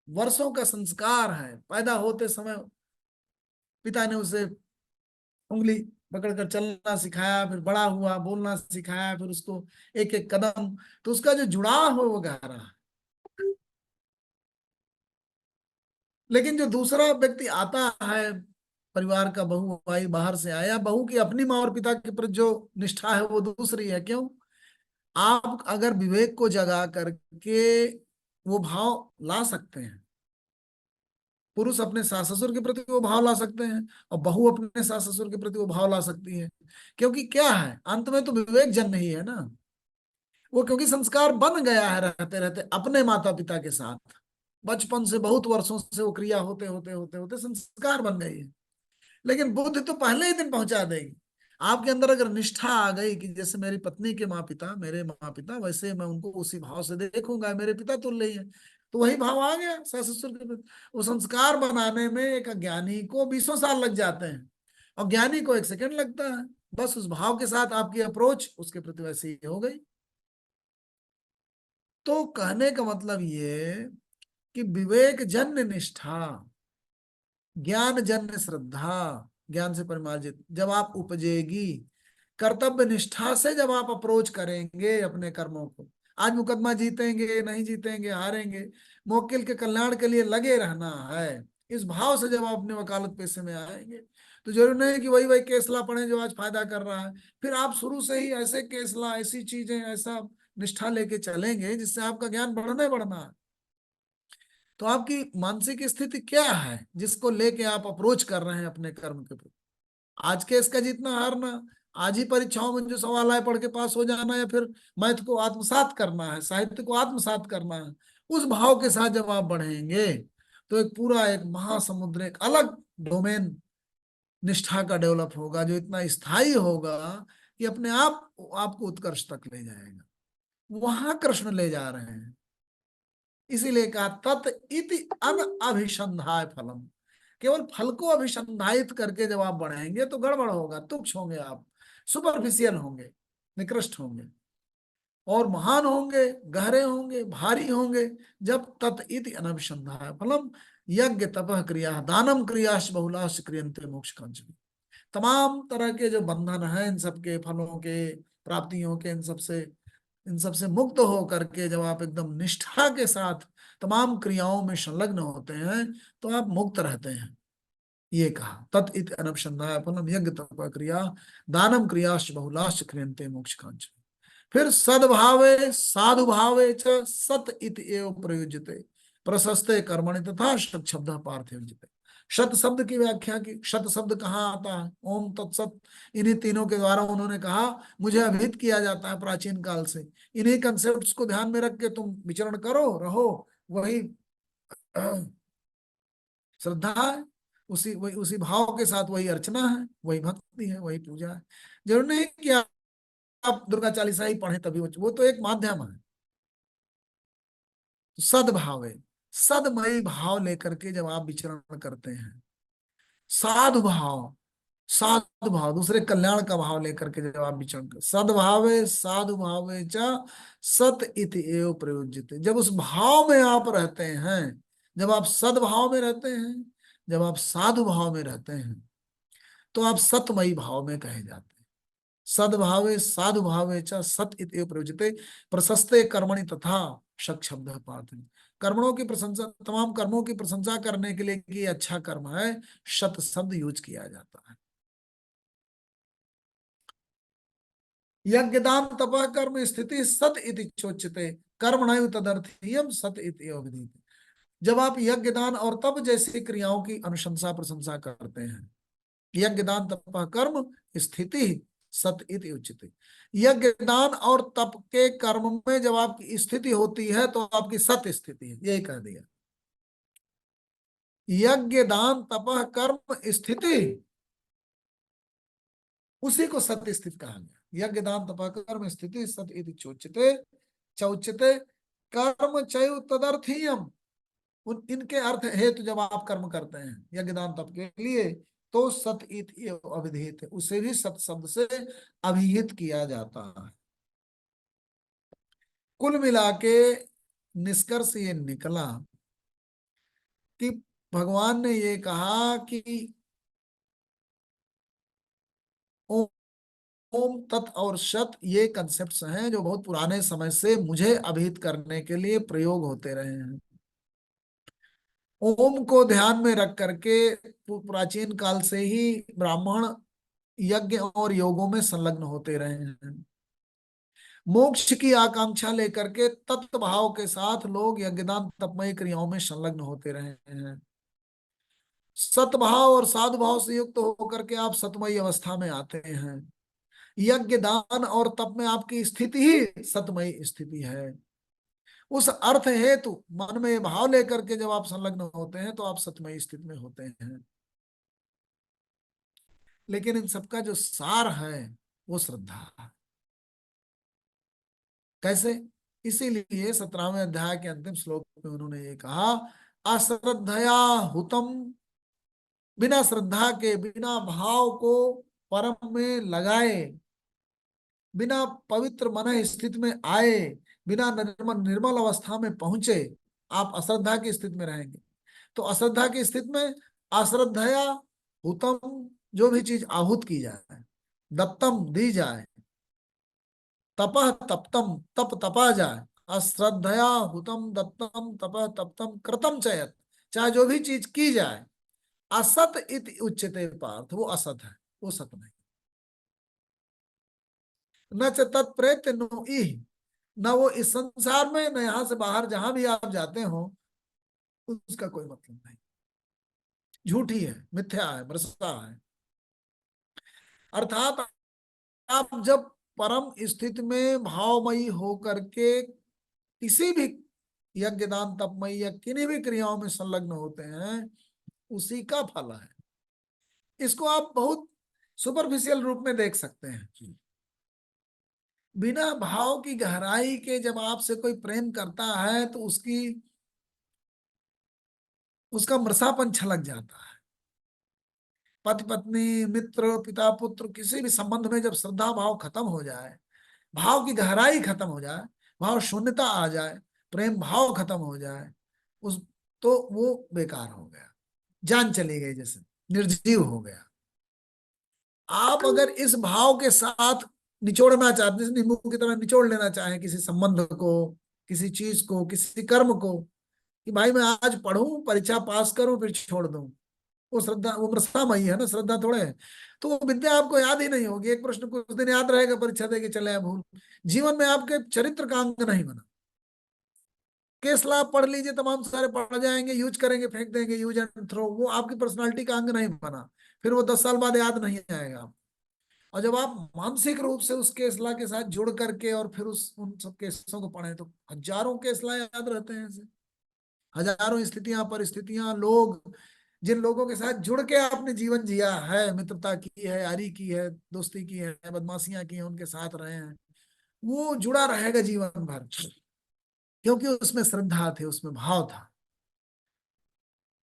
वर्षों का संस्कार है। पैदा होते समय पिता ने उसे उंगली पकड़कर चलना सिखाया, फिर बड़ा हुआ बोलना सिखाया, फिर उसको एक एक कदम, तो उसका जो जुड़ाव है वो गहरा है। लेकिन जो दूसरा व्यक्ति आता है, परिवार का बहू भाई बाहर से आया, बहू की अपनी माँ और पिता के प्रति जो निष्ठा है वो दूसरी है। क्यों? आप अगर विवेक को जगा करके वो भाव ला सकते हैं, पुरुष अपने सास ससुर के प्रति वो भाव ला सकते हैं और बहू अपने सास ससुर के प्रति वो भाव ला सकती है। क्योंकि क्या है, अंत में तो विवेक जन्म ही है ना वो, क्योंकि संस्कार बन गया है रहते रहते अपने माता पिता के साथ। बचपन से बहुत वर्षों से वो क्रिया होते होते होते होते संस्कार बन गई है। लेकिन बुद्धि तो पहले ही दिन पहुंचा देगी। आपके अंदर अगर निष्ठा आ गई कि जैसे मेरी पत्नी के माँ पिता मेरे माँ पिता, वैसे मैं उनको उसी भाव से देखूंगा, मेरे पिता तुल्य ही है, तो वही भाव आ गया सास ससुर के प्रति। वो संस्कार बनाने में एक अज्ञानी को 20 साल लग जाते हैं और ज्ञानी को 1 सेकंड लगता है। बस उस भाव के साथ आपकी अप्रोच उसके प्रति वैसी ही हो गई। तो कहने का मतलब ये कि विवेक जन्य निष्ठा, ज्ञान जन्य श्रद्धा, ज्ञान से परिमार्जित जब आप उपजेगी, कर्तव्य निष्ठा से जब आप अप्रोच करेंगे अपने कर्मों को, आज मुकदमा जीतेंगे नहीं जीतेंगे हारेंगे, मुवक्किल के कल्याण के लिए लगे रहना है, इस भाव से जब आप अपने वकालत पेशे में आएंगे, तो जरूर नहीं कि वही वही केसला पढ़े जो आज फायदा कर रहा है। फिर आप शुरू से ही ऐसे केसला, ऐसी चीजें, ऐसा निष्ठा लेके चलेंगे जिससे आपका ज्ञान बढ़ना बढ़ना है। तो आपकी मानसिक स्थिति क्या है जिसको लेके आप अप्रोच कर रहे हैं अपने कर्म के प्रति? आज के इसका जीतना हारना, आज ही परीक्षाओं में जो सवाल आए पढ़ के पास हो जाना, या फिर मैथ को आत्मसात करना है, साहित्य को आत्मसात करना है, उस भाव के साथ जब आप बढ़ेंगे तो एक पूरा एक महासमुद्र, एक अलग डोमेन निष्ठा का डेवलप होगा, जो इतना स्थायी होगा कि अपने आप आपको उत्कर्ष तक ले जाएगा। वहां कृष्ण ले जा रहे हैं। इसीलिए कहा तत् इति अन अभिसंधाय फलम। केवल फल को अभिसंधायित करके जब आप बढ़ेंगे तो गड़बड़ होगा, तुच्छ होंगे आप, सुपरफिशियल होंगे, निकृष्ट होंगे, और महान होंगे, गहरे होंगे, भारी होंगे जब तत् इति अनभिसंधाय फलम यज्ञ तपः क्रिया दानम क्रियाश बहुलाश क्रियन्ते मोक्ष कांचन। तमाम तरह के जो बंधन है इन सबके फलों के, प्राप्तियों के, इन सबसे मुक्त हो करके जब आप एकदम निष्ठा के साथ तमाम क्रियाओं में संलग्न होते हैं तो आप मुक्त रहते हैं। ये कहा तत् इत अनभिसंधाय फलम यज्ञ तप क्रिया दानम क्रियाश्च बहुलाश्च क्रियन्ते मोक्ष कांचन। फिर सद्भावे साधु भावे च सत इत एव प्रयुज्यते प्रशस्ते कर्मणि तथा सत शब्द पार्थ्यज्यते। शत शब्द की व्याख्या की, शत शब्द कहाँ आता है? ओम तत्सत, इन्हीं तीनों के द्वारा उन्होंने कहा मुझे अभिहित किया जाता है प्राचीन काल से। इन्हीं कंसेप्ट को ध्यान में रख के तुम विचरण करो रहो, वही श्रद्धा है, उसी भाव के साथ वही अर्चना है, वही भक्ति है, वही पूजा है। जरूर नहीं कि आप दुर्गा चालीसा ही पढ़े तभी वो तो एक माध्यम है। सद्भाव है, सदमयी भाव लेकर के जब आप विचरण करते हैं, साधु भाव, साधु भाव दूसरे कल्याण का भाव लेकर के जब आप विचरण कर, सद्भावे साधु भावे च सत इति एव प्रयोज्यते। जब उस भाव में आप रहते हैं, जब आप सद्भाव में रहते हैं, जब आप साधु भाव में रहते हैं, तो आप सतमयी भाव में कहे जाते हैं। सद्भावे साधु भावे च सत इति एव प्रयोज्यते प्रशस्ते कर्मणि तथा शक शब्द पार्थ। कर्मों की प्रशंसा, तमाम कर्मों की प्रशंसा करने के लिए कि अच्छा कर्म है, शत शब्द यूज किया जाता है। यज्ञदान तपः कर्म स्थिति सत इति चोच्यते कर्म नैव तदर्थीयम सत इति अवधीत। जब आप यज्ञ दान और तप जैसी क्रियाओं की अनुशंसा प्रशंसा करते हैं, यज्ञ दान तपः कर्म स्थिति सत इति उच्यते। यज्ञ दान और तप के कर्म में जब आपकी स्थिति होती है तो आपकी सत स्थिति है, यही कह दिया। यज्ञ दान तपः कर्म स्थिति, उसी को सत्य स्थिति कहा गया। यज्ञ दान तप कर्म स्थिति सत इति चोच्यते चौच्यते कर्म चयु तदर्थीयम। उन इनके अर्थ हेतु जब आप कर्म करते हैं यज्ञ दान तप के लिए तो सत इति अभिहित है, उसे भी सत शब्द से अभिहित किया जाता है। कुल मिला के निष्कर्ष ये निकला कि भगवान ने ये कहा कि ओम ओम तत् और सत ये कंसेप्ट्स हैं जो बहुत पुराने समय से मुझे अभिहित करने के लिए प्रयोग होते रहे हैं। ओम को ध्यान में रख करके प्राचीन काल से ही ब्राह्मण यज्ञ और योगों में संलग्न होते रहे हैं। मोक्ष की आकांक्षा लेकर के तत्व भाव के साथ लोग यज्ञदान तपमय क्रियाओं में संलग्न होते रहे हैं। सतभाव और साधुभाव से युक्त होकर के आप सतमयी अवस्था में आते हैं। यज्ञ दान और तप में आपकी स्थिति ही सतमयी स्थिति है। उस अर्थ हेतु मन में भाव लेकर के जब आप संलग्न होते हैं तो आप सतमयी स्थिति में होते हैं। लेकिन इन सबका जो सार है वो श्रद्धा है। कैसे? इसीलिए 17वें अध्याय के अंतिम श्लोक में उन्होंने ये कहा, अश्रद्धया हुतम, बिना श्रद्धा के, बिना भाव को परम में लगाए, बिना पवित्र मन स्थिति में आए, बिना निर्मल अवस्था में पहुंचे आप अश्रद्धा की स्थिति में रहेंगे। तो अश्रद्धा की स्थिति में अश्रद्धया हुतम, जो भी चीज आहूत की जाए, दत्तम दी जाए, तपह तप्तम तप तपा जाए, अश्रद्धया हुतम दत्तम तपह तप्तम कृतम चयत, चाहे जो भी चीज की जाए, असत इति उच्यते पार्थ, वो असत है, वो सत नहीं। न च तत्प्रेत्य नो इह, न वो इस संसार में न यहां से बाहर जहां भी आप जाते हो उसका कोई मतलब नहीं, झूठी है, मिथ्या है, भ्रष्टा है। अर्थात आप जब परम स्थिति में भावमयी होकर के किसी भी यज्ञ दान तपमयी या किन्हीं भी क्रियाओं में संलग्न होते हैं उसी का फल है। इसको आप बहुत सुपरफिशियल रूप में देख सकते हैं। बिना भाव की गहराई के जब आपसे कोई प्रेम करता है तो उसका मृषापन छलक जाता है। पति पत्नी, मित्र, पिता पुत्र, किसी भी संबंध में जब श्रद्धा भाव खत्म हो जाए, भाव की गहराई खत्म हो जाए, भाव शून्यता आ जाए, प्रेम भाव खत्म हो जाए, उस तो वो बेकार हो गया, जान चली गई, जैसे निर्जीव हो गया। आप अगर इस भाव के साथ निचोड़ना चाहते, जैसे नींबू की तरह निचोड़ लेना चाहें किसी संबंध को, किसी चीज को, किसी कर्म को, कि भाई मैं आज पढ़ूं, परीक्षा पास करूं, फिर छोड़ दूं, वो श्रद्धा, वो प्रस्थामयी है ना, श्रद्धा थोड़े है। तो वो विद्या आपको याद ही नहीं होगी, एक प्रश्न कुछ दिन याद रहेगा, परीक्षा दे के चले आए भूल, जीवन में आपके चरित्र का अंग नहीं बना। केस ला पढ़ लीजिए, तमाम सारे पढ़ जाएंगे, यूज करेंगे, फेंक देंगे, यूज एंड थ्रो, वो आपकी पर्सनालिटी का अंग नहीं बना, फिर वो 10 साल बाद याद नहीं आएगा। और जब आप मानसिक रूप से उस केसला के साथ जुड़ करके और फिर उन सब केसों को पढ़े तो हजारों केसला याद रहते हैं ऐसे, हजारों स्थितियां, परिस्थितियां, लोग, जिन लोगों के साथ जुड़ के आपने जीवन जिया है, मित्रता की है, यारी की है, दोस्ती की है, बदमाशियां की है, उनके साथ रहे हैं, वो जुड़ा रहेगा जीवन भर, क्योंकि उसमें श्रद्धा थी, उसमें भाव था।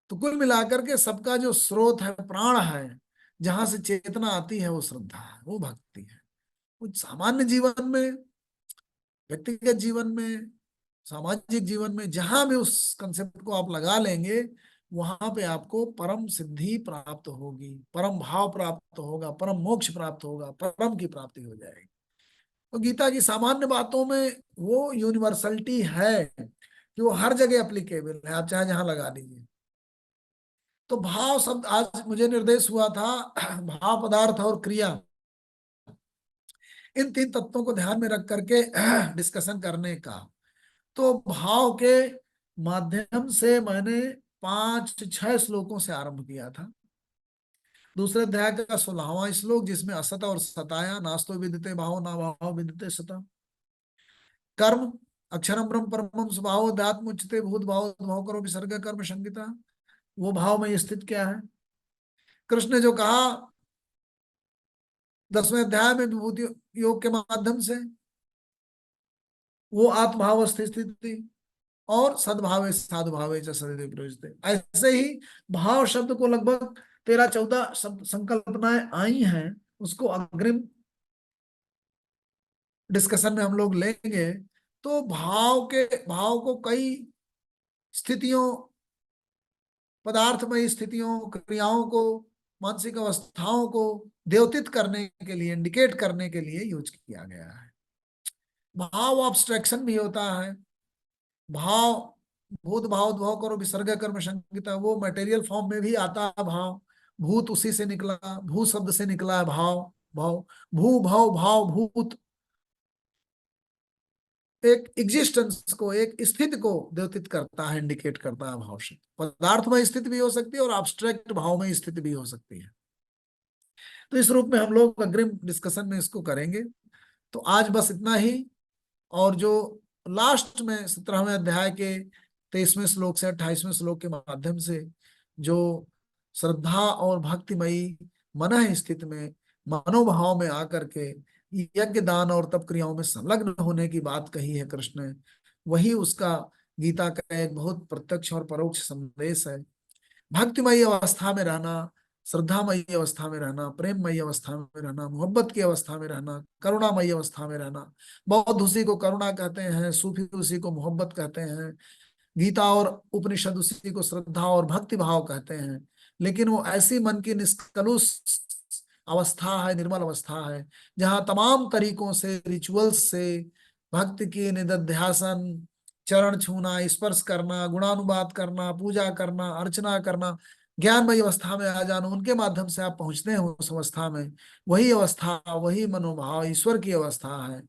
तो कुल मिलाकर के सबका जो स्रोत है, प्राण है, जहां से चेतना आती है, वो श्रद्धा है, वो भक्ति है। कुछ सामान्य जीवन में, व्यक्तिगत जीवन में, सामाजिक जीवन में, जहां भी उस कंसेप्ट को आप लगा लेंगे वहां पे आपको परम सिद्धि प्राप्त होगी, परम भाव प्राप्त होगा, परम मोक्ष प्राप्त होगा, परम की प्राप्ति हो जाएगी। तो गीता की सामान्य बातों में वो यूनिवर्सलिटी है कि वो हर जगह एप्लीकेबल है, आप चाहे जहां लगा लीजिए। तो भाव शब्द, आज मुझे निर्देश हुआ था भाव, पदार्थ और क्रिया, इन 3 तत्वों को ध्यान में रख करके डिस्कशन करने का। तो भाव के माध्यम से मैंने 5-6 श्लोकों से आरंभ किया था। दूसरे अध्याय का 16वां श्लोक, जिसमें असत और सताया, नास्तो विदिते भाव ना भाव विदिते सता, कर्म अक्षरम ब्रह्म परमम स्वभाव दात्म उच्चते भूत भाव भाव करो विसर्ग कर्म संगीता, वो भाव में स्थित क्या है। कृष्ण ने जो कहा 10वें अध्याय में विभूति योग के माध्यम से वो आत्मभाव स्थिति और सद्भावे साधुभावे च सदैव प्रयोजते। ऐसे ही भाव शब्द को लगभग 13-14 शब्द संकल्पनाएं आई हैं, उसको अग्रिम डिस्कशन में हम लोग लेंगे। तो भाव को कई स्थितियों, पदार्थमय स्थितियों, क्रियाओं को, मानसिक अवस्थाओं को द्योतित करने के लिए, इंडिकेट करने के लिए यूज किया गया है। भाव ऑब्स्ट्रैक्शन भी होता है। भाव भूत भाव द्भव करो विसर्ग कर्म संगीता, वो मटेरियल फॉर्म में भी आता है भाव। भूत उसी से निकला, भू शब्द से निकला है भाव। भाव भू भाव भाव भूत, एक एग्जिस्टेंस को, एक स्थिति को द्योतित करता है, इंडिकेट करता है भाव शब्द। पदार्थ में स्थिति भी हो सकती है और एब्स्ट्रैक्ट भाव में स्थिति भी हो सकती है। तो इस रूप में हम लोग अग्रिम डिस्कशन में इसको करेंगे। तो आज बस इतना ही। और जो लास्ट में 17वें अध्याय के 23वें श्लोक से 28वें श्लोक के माध्यम से जो श्रद्धा और भक्तिमयी मन स्थिति में, मनोभाव में आकर के यज्ञ दान और तप क्रियाओं में संलग्न होने की बात कही है कृष्ण ने, वही उसका गीता का एक बहुत प्रत्यक्ष और परोक्ष संदेश है। भक्तिमयी अवस्था में रहना, श्रद्धामयी अवस्था में रहना, प्रेममयी अवस्था में रहना, मोहब्बत की अवस्था में रहना, करुणामयी अवस्था में रहना। बौद्ध उसी को करुणा कहते हैं, सूफी उसी को मोहब्बत कहते हैं, गीता और उपनिषद उसी को श्रद्धा और भक्ति भाव कहते हैं। लेकिन वो ऐसी मन की निष्कलुष अवस्था है, निर्मल अवस्था है, जहां तमाम तरीकों से, रिचुअल्स से, भक्ति की निधिध्यासन, चरण छूना, स्पर्श करना, गुणानुवाद करना, पूजा करना, अर्चना करना, ज्ञानमयी अवस्था में आ जाना, उनके माध्यम से आप पहुंचते हैं उस अवस्था में। वही अवस्था, वही मनोभाव ईश्वर की अवस्था है।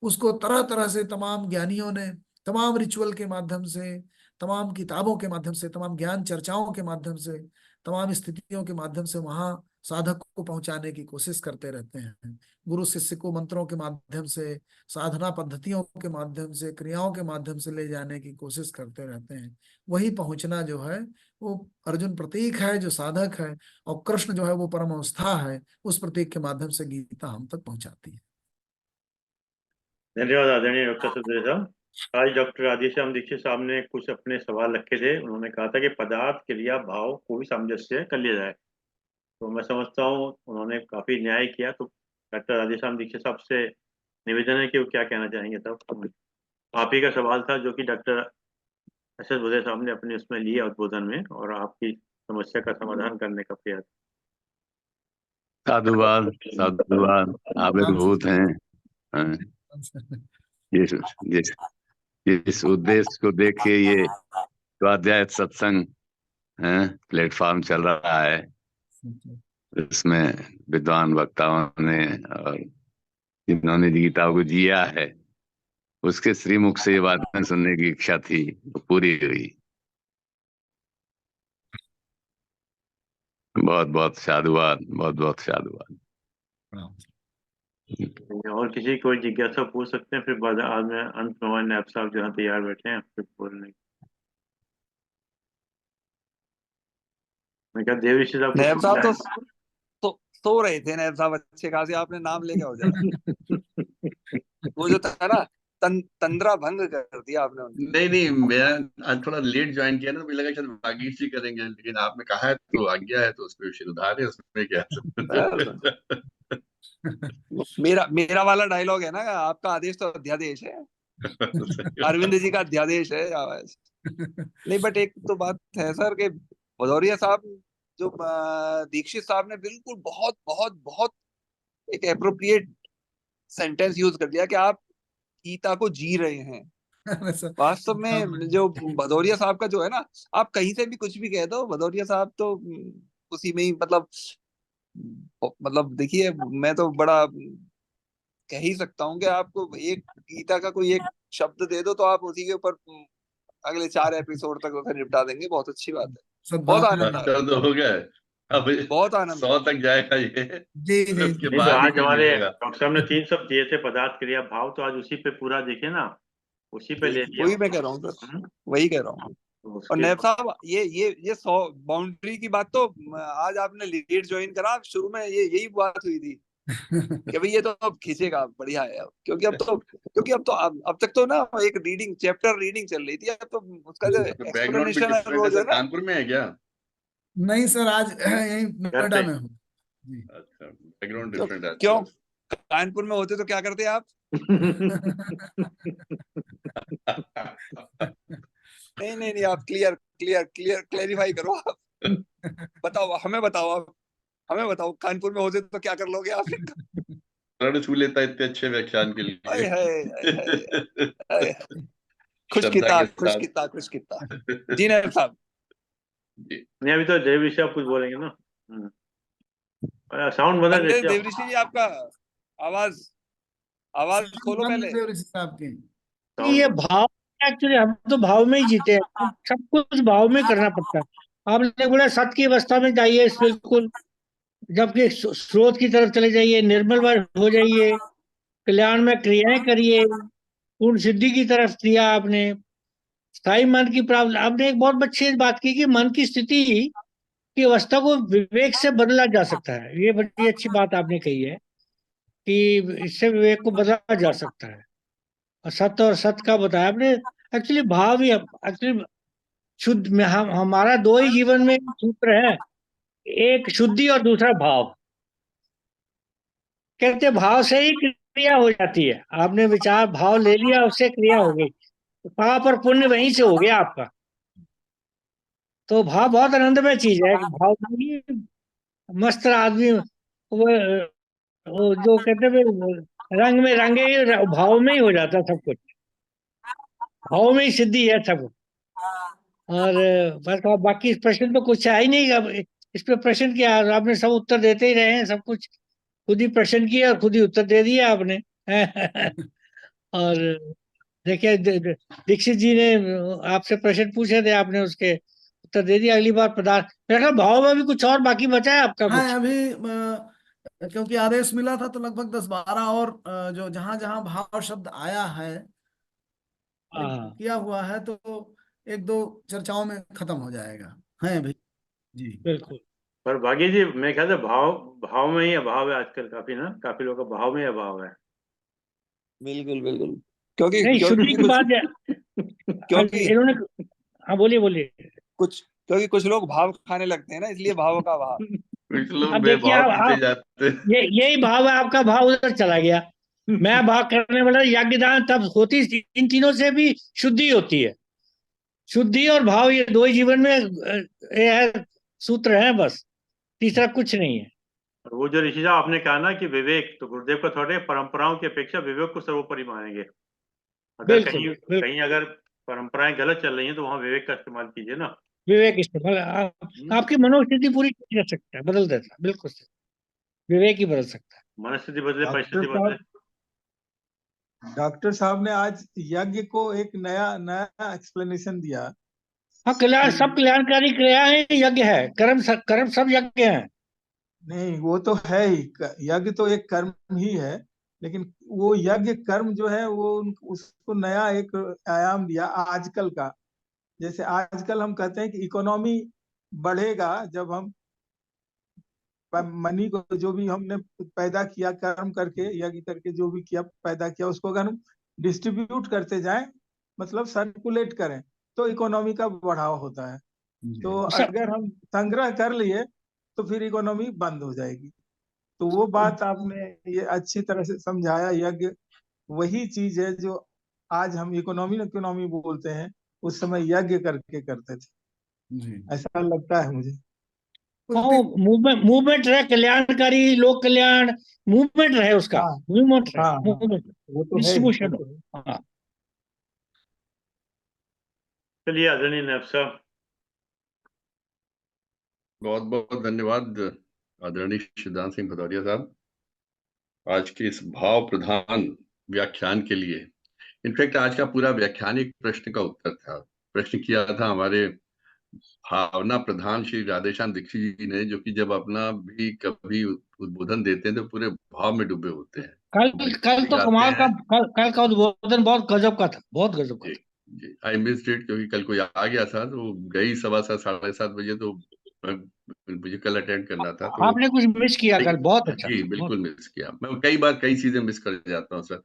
उसको तरह तरह से तमाम ज्ञानियों ने, तमाम रिचुअल के माध्यम से, तमाम किताबों के माध्यम से, तमाम ज्ञान चर्चाओं के माध्यम से, तमाम स्थितियों के माध्यम से वहां साधक को पहुंचाने की कोशिश करते रहते हैं। गुरु शिष्य को मंत्रों के माध्यम से, साधना पद्धतियों के माध्यम से, क्रियाओं के माध्यम से ले जाने की कोशिश करते रहते हैं। वही पहुंचना जो है वो अर्जुन प्रतीक है जो साधक है, और कृष्ण जो है वो परम अवस्था है, उस प्रतीक के माध्यम से गीता हम तक पहुंचाती है। धन्यवाद आदरणीय डॉक्टर सुधीर साहब। आज डॉक्टर राधेश्याम दीक्षित साहब ने कुछ अपने सवाल रखे थे। उन्होंने कहा था कि पदार्थ, क्रिया, भाव को भी सामंजस्य कर लिया जाए। तो मैं समझता हूँ उन्होंने काफी न्याय किया। तो डॉक्टर राधेश्याम दीक्षित साहब से निवेदन है कि वो क्या कहना चाहेंगे साहब। आप ही का सवाल था जो कि डॉक्टर एस एस भुदेल साहब ने अपने उसमें लिया उद्बोधन में, और आपकी समस्या का समाधान करने का प्रयास। साधुवाद, साधुवाद आविर्भूत हैं। इस उद्देश्य को देखिए, ये स्वाध्याय सत्संग प्लेटफॉर्म चल रहा है। इसमें विद्वान वक्ताओं ने और जिन्होंने गीता को जिया है, उसके श्रीमुख से ये बातें सुनने की इच्छा थी, वो पूरी हुई। बहुत बहुत साधुवाद, बहुत बहुत साधुवाद। और किसी कोई जिज्ञासा पूछ सकते हैं, फिर बाद में अंत में नैब साहब जहाँ तैयार बैठे हैं फिर बोलने। मैं क्या देव ऋषि साहब नैब साहब तो सो रहे थे। नैब साहब अच्छे खासे, आपने नाम लेके हो जाना। वो जो था ना, तंद्रा भंग कर दिया आपने उनको। नहीं, मैं आज थोड़ा लेट ज्वाइन किया ना, मुझे लगा शायद भागीर जी करेंगे, लेकिन आपने कहा है तो आज्ञा है, तो उसको शिरोधार्य है, उसमें क्या। मेरा वाला डायलॉग है ना, आपका आदेश तो अध्यादेश है। अरविंद जी का अध्यादेश है। नहीं, बट एक तो बात है सर कि भदौरिया साहब जो दीक्षित साहब ने बिल्कुल बहुत बहुत बहुत एक एप्रोप्रिएट सेंटेंस यूज कर दिया कि आप गीता को जी रहे हैं। वास्तव में जो भदौरिया साहब का जो है ना, आप कहीं से भी कुछ भी कह दो, भदौरिया साहब तो उसी में ही मतलब देखिए, मैं तो बड़ा कह ही सकता हूँ कि आपको एक गीता का कोई एक शब्द दे दो तो आप उसी के ऊपर अगले 4 एपिसोड तक उसे निपटा देंगे। बहुत अच्छी बात है, बहुत आनंद आया। तो हो गया अब, बहुत आनंद 100 तक जाएगा ये। जी जी। उसके तो बाद आज हमारे डॉक्टर साहब ने 3 शब्द दिए थे, पदार्थ, क्रिया, भाव। तो आज उसी पे पूरा देखिए ना, उसी पे ले लिया। वही मैं कह रहा हूँ सर, वही कह रहा हूँ। और नैब साहब, ये 100 बाउंड्री की बात तो आज आपने लीड ज्वाइन करा, शुरू में यही बात हुई थी कि भाई ये तो अब खींचेगा, बढ़िया है अब, क्योंकि अब तक तो ना एक रीडिंग, चैप्टर रीडिंग चल रही थी, अब तो उसका जो तो बैकग्राउंड भी एक्सप्लेनेशन है डिफरेंट वो है जो सर, है ना। कानपुर में है क्या? नहीं सर, आज यही घर नोएडा पे में हूँ जी। अच्छा, बैकग्राउंड तो डिफरेंट है। क्यों, कानपुर में होते तो क्या करते आप? नहीं नहीं नहीं, आप क्लियर क्लियर क्लियर क्लेरिफाई करो आप। बताओ, हमें बताओ आप, हमें बताओ, कानपुर में होते तो क्या कर लोगे आप? रण छू लेता इतने अच्छे व्याख्यान के हाय हाय हाय हाय लिए। हाय। खुश श्रद्धा किता, के खुश साथ। किता, खुश किता। जी नायब साहब। जी। नहीं, अभी तो जय विषय आप कुछ बोलेंगे ना। साउंड बंद है पंडित देखिए आप। देवऋषि जी, आपका आवाज आवाज खोलो बंद पहले। है ऋषि साहब की। ये साउंड भाव, एक्चुअली हम तो भाव में ही जीते हैं, सब कुछ भाव में करना पड़ता है। आपने बोला सत्य की अवस्था में जाइए, बिल्कुल, जबकि स्रोत की तरफ चले जाइए, निर्मल वश हो जाइए, कल्याण में क्रियाएं करिए, पूर्ण सिद्धि की तरफ किया आपने, स्थायी मन की प्राप्ति। आपने एक बहुत अच्छी बात की कि मन की स्थिति की अवस्था को विवेक से बदला जा सकता है। ये बड़ी अच्छी बात आपने कही है कि इससे विवेक को बदला जा सकता है। और सत्य और सत्य का बताया आपने। एक्चुअली भाव ही, एक्चुअली शुद्ध में हमारा दो ही जीवन में सूत्र है, एक शुद्धि और दूसरा भाव। कहते हैं, भाव से ही क्रिया हो जाती है। आपने विचार भाव ले लिया, उससे क्रिया हो गई, तो पाप और पुण्य वहीं से हो गया आपका। तो भाव बहुत आनंदमय चीज है कि भाव नहीं, मस्त आदमी वो जो कहते हैं रंग में रंगे ही, भाव में ही हो जाता है सब कुछ, भाव में ही सिद्धि है सब। और बस बाकी इस प्रश्न तो कुछ है ही नहीं। अब इस पे प्रश्न क्या है? आपने सब उत्तर देते ही रहे हैं, सब कुछ खुद ही प्रश्न किया और खुद ही उत्तर दे दिया आपने। और देखिए, दीक्षित जी ने आपसे प्रश्न पूछे थे, आपने उसके उत्तर दे दिया। अगली बार पदार्थ, मेरा ख्याल भाव में भी कुछ और बाकी बचा है आपका हाँ कुछ। अभी क्योंकि आदेश मिला था तो लगभग 10-12 और जो जहां जहां भाव शब्द आया है हाँ किया हुआ है तो एक दो चर्चाओं में खत्म हो जाएगा है भाई जी। बिल्कुल। पर भागी जी, मेरे ख्याल से भाव भाव में ही अभाव है आजकल, काफी ना, काफी लोगों का भाव में ही अभाव है। बिल्कुल बिल्कुल, क्योंकि नहीं, शुद्धि क्योंकि की कुछ बात है। क्योंकि इन्होंने, हाँ बोलिए बोलिए। क्योंकि कुछ लोग भाव खाने लगते हैं ना, इसलिए भाव का भाव। कुछ लोग अब देखिए, बेभाव पीते आप जाते हैं। यही भाव है आपका, भाव उधर चला गया। मैं भाव करने वाला, यज्ञदान तब होती, इन तीनों से भी शुद्धि होती है। शुद्धि और भाव, ये दो ही जीवन में ये है, सूत्र है बस, तीसरा कुछ नहीं है। और वो जो ऋषि साहब आपने कहा ना कि विवेक, तो गुरुदेव को थोड़े परंपराओं की अपेक्षा विवेक को सर्वोपरि मानेंगे। अगर बिल्कुल कहीं बिल्कुल, कहीं अगर परंपराएं गलत चल रही हैं तो वहां विवेक का इस्तेमाल कीजिए ना। विवेक इस्तेमाल आपकी मनोस्थिति पूरी कर सकता है, बदल देता है, बिल्कुल सही। विवेक ही बदल सकता है। मनस्थिति बदले, डॉक्टर परिस्थिति बदले। साहब ने आज यज्ञ को एक नया नया एक्सप्लेनेशन दिया हाँ, कल्याण, कि सब कल्याणकारी क्रियाएं यज्ञ है, कर्म सब यज्ञ है। नहीं, वो तो है ही, यज्ञ तो एक कर्म ही है, लेकिन वो यज्ञ कर्म जो है वो उसको नया एक आयाम दिया आजकल का। जैसे आजकल हम कहते हैं कि इकोनॉमी बढ़ेगा जब हम मनी को, जो भी हमने पैदा किया कर्म करके, यज्ञ करके जो भी किया पैदा किया, उसको अगर हम डिस्ट्रीब्यूट करते जाएं, मतलब सर्कुलेट करें, तो इकोनॉमी का बढ़ावा होता है। तो सब अगर हम संग्रह कर लिए तो फिर इकोनॉमी बंद हो जाएगी। तो वो बात आपने ये अच्छी तरह से समझाया। यज्ञ वही चीज है जो आज हम इकोनॉमी इकोनॉमी बोलते हैं, उस समय यज्ञ करके करते थे, जी ऐसा लगता है मुझे। हाँ, कुछ मूवमेंट रहे, कल्याणकारी, लोक कल्याण, मूवमेंट रहे उसका, हाँ मूवमेंट रहे, हाँ हाँ, मूवमेंट, वो तो है ही, वो डिस्ट्रीब्यूशन तो है। हो। हाँ, चलिए आदरणीय नायब साहब। बहुत बहुत धन्यवाद आदरणीय सिद्धांत सिंह भदौरिया साहब, आज के इस भाव प्रधान व्याख्यान के लिए। इनफैक्ट आज का पूरा व्याख्यान एक प्रश्न का उत्तर था। प्रश्न किया था हमारे भावना प्रधान श्री राधेश्याम दीक्षित जी ने, जो कि जब अपना भी कभी उद्बोधन देते हैं तो पूरे भाव में डूबे होते हैं। कल तो गाते कमाल का, हैं। कल का उद्बोधन बहुत गजब का था, बहुत गजब का जी था। जी, आई मिस्ड इट, क्योंकि कल कोई आ गया था तो गई 7:15 7:30 बजे, तो मुझे कल अटेंड करना था, तो आपने कुछ मिस किया कल, बहुत अच्छा जी था, बिल्कुल मिस किया। मैं कई बार कई चीजें मिस कर जाता हूँ सर,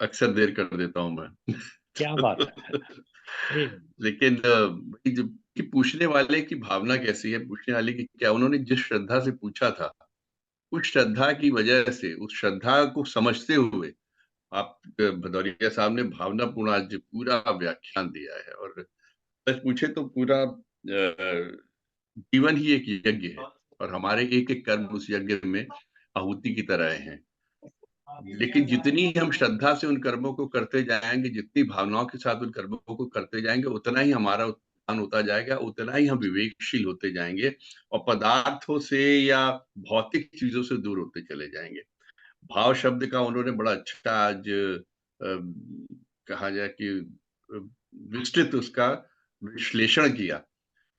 अक्सर देर कर देता हूँ मैं। क्या बात है। ठीक। लेकिन वही जो कि पूछने वाले की भावना कैसी है, पूछने वाले की क्या, उन्होंने जिस श्रद्धा से पूछा था, उस श्रद्धा की वजह से, उस श्रद्धा को समझते हुए आप भदौरिया साहब ने भावनापूर्ण आज पूरा व्याख्यान दिया है। और सच पूछे तो पूरा जीवन ही एक यज्ञ है, और हमारे एक एक कर्म उस यज्ञ में आहुति की तरह हैं। लेकिन जितनी हम श्रद्धा से उन कर्मों को करते जाएंगे, जितनी भावनाओं के साथ उन कर्मों को करते जाएंगे, उतना ही हमारा उत्थान होता जाएगा, उतना ही हम विवेकशील होते जाएंगे और पदार्थों से या भौतिक चीजों से दूर होते चले जाएंगे। भाव शब्द का उन्होंने बड़ा अच्छा आज कहा जाए कि विस्तृत उसका विश्लेषण किया।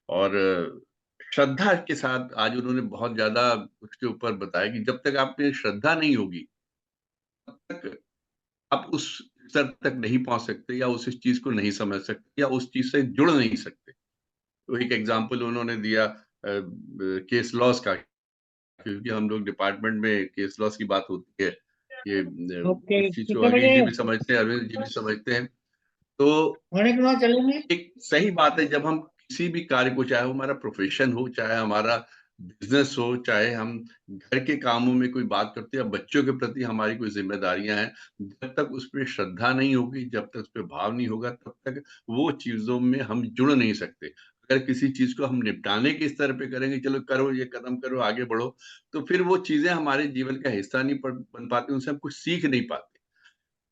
और श्रद्धा के साथ आज उन्होंने बहुत ज्यादा उसके ऊपर बताया कि जब तक आप में श्रद्धा नहीं होगी, तब तक आप उस स्तर तक नहीं पहुंच सकते, या उस चीज को नहीं समझ सकते, या उस चीज से जुड़ नहीं सकते। तो एक एग्जाम्पल उन्होंने दिया केस लॉस का, क्योंकि हम लोग डिपार्टमेंट में केस लॉस की बात होती है, ये ओके, इस चीज को कितने अजीत बजे जी भी समझते हैं, अरविंद जी भी समझते हैं। तो होने के बाद चलेंगे? एक सही बात है, जब हम किसी भी कार्य को, चाहे वो हमारा प्रोफेशन हो, चाहे हमारा बिजनेस हो, चाहे हम घर के कामों में कोई बात करते हैं, या बच्चों के प्रति हमारी कोई जिम्मेदारियां हैं, जब तक उसमें श्रद्धा नहीं होगी, जब तक उसमें भाव नहीं होगा, तब तक वो चीजों में हम जुड़ नहीं सकते। अगर किसी चीज को हम निपटाने के स्तर पे करेंगे, चलो करो, ये कदम करो, आगे बढ़ो, तो फिर वो चीजें हमारे जीवन का हिस्सा नहीं बन पाती, उनसे हम कुछ सीख नहीं पाते।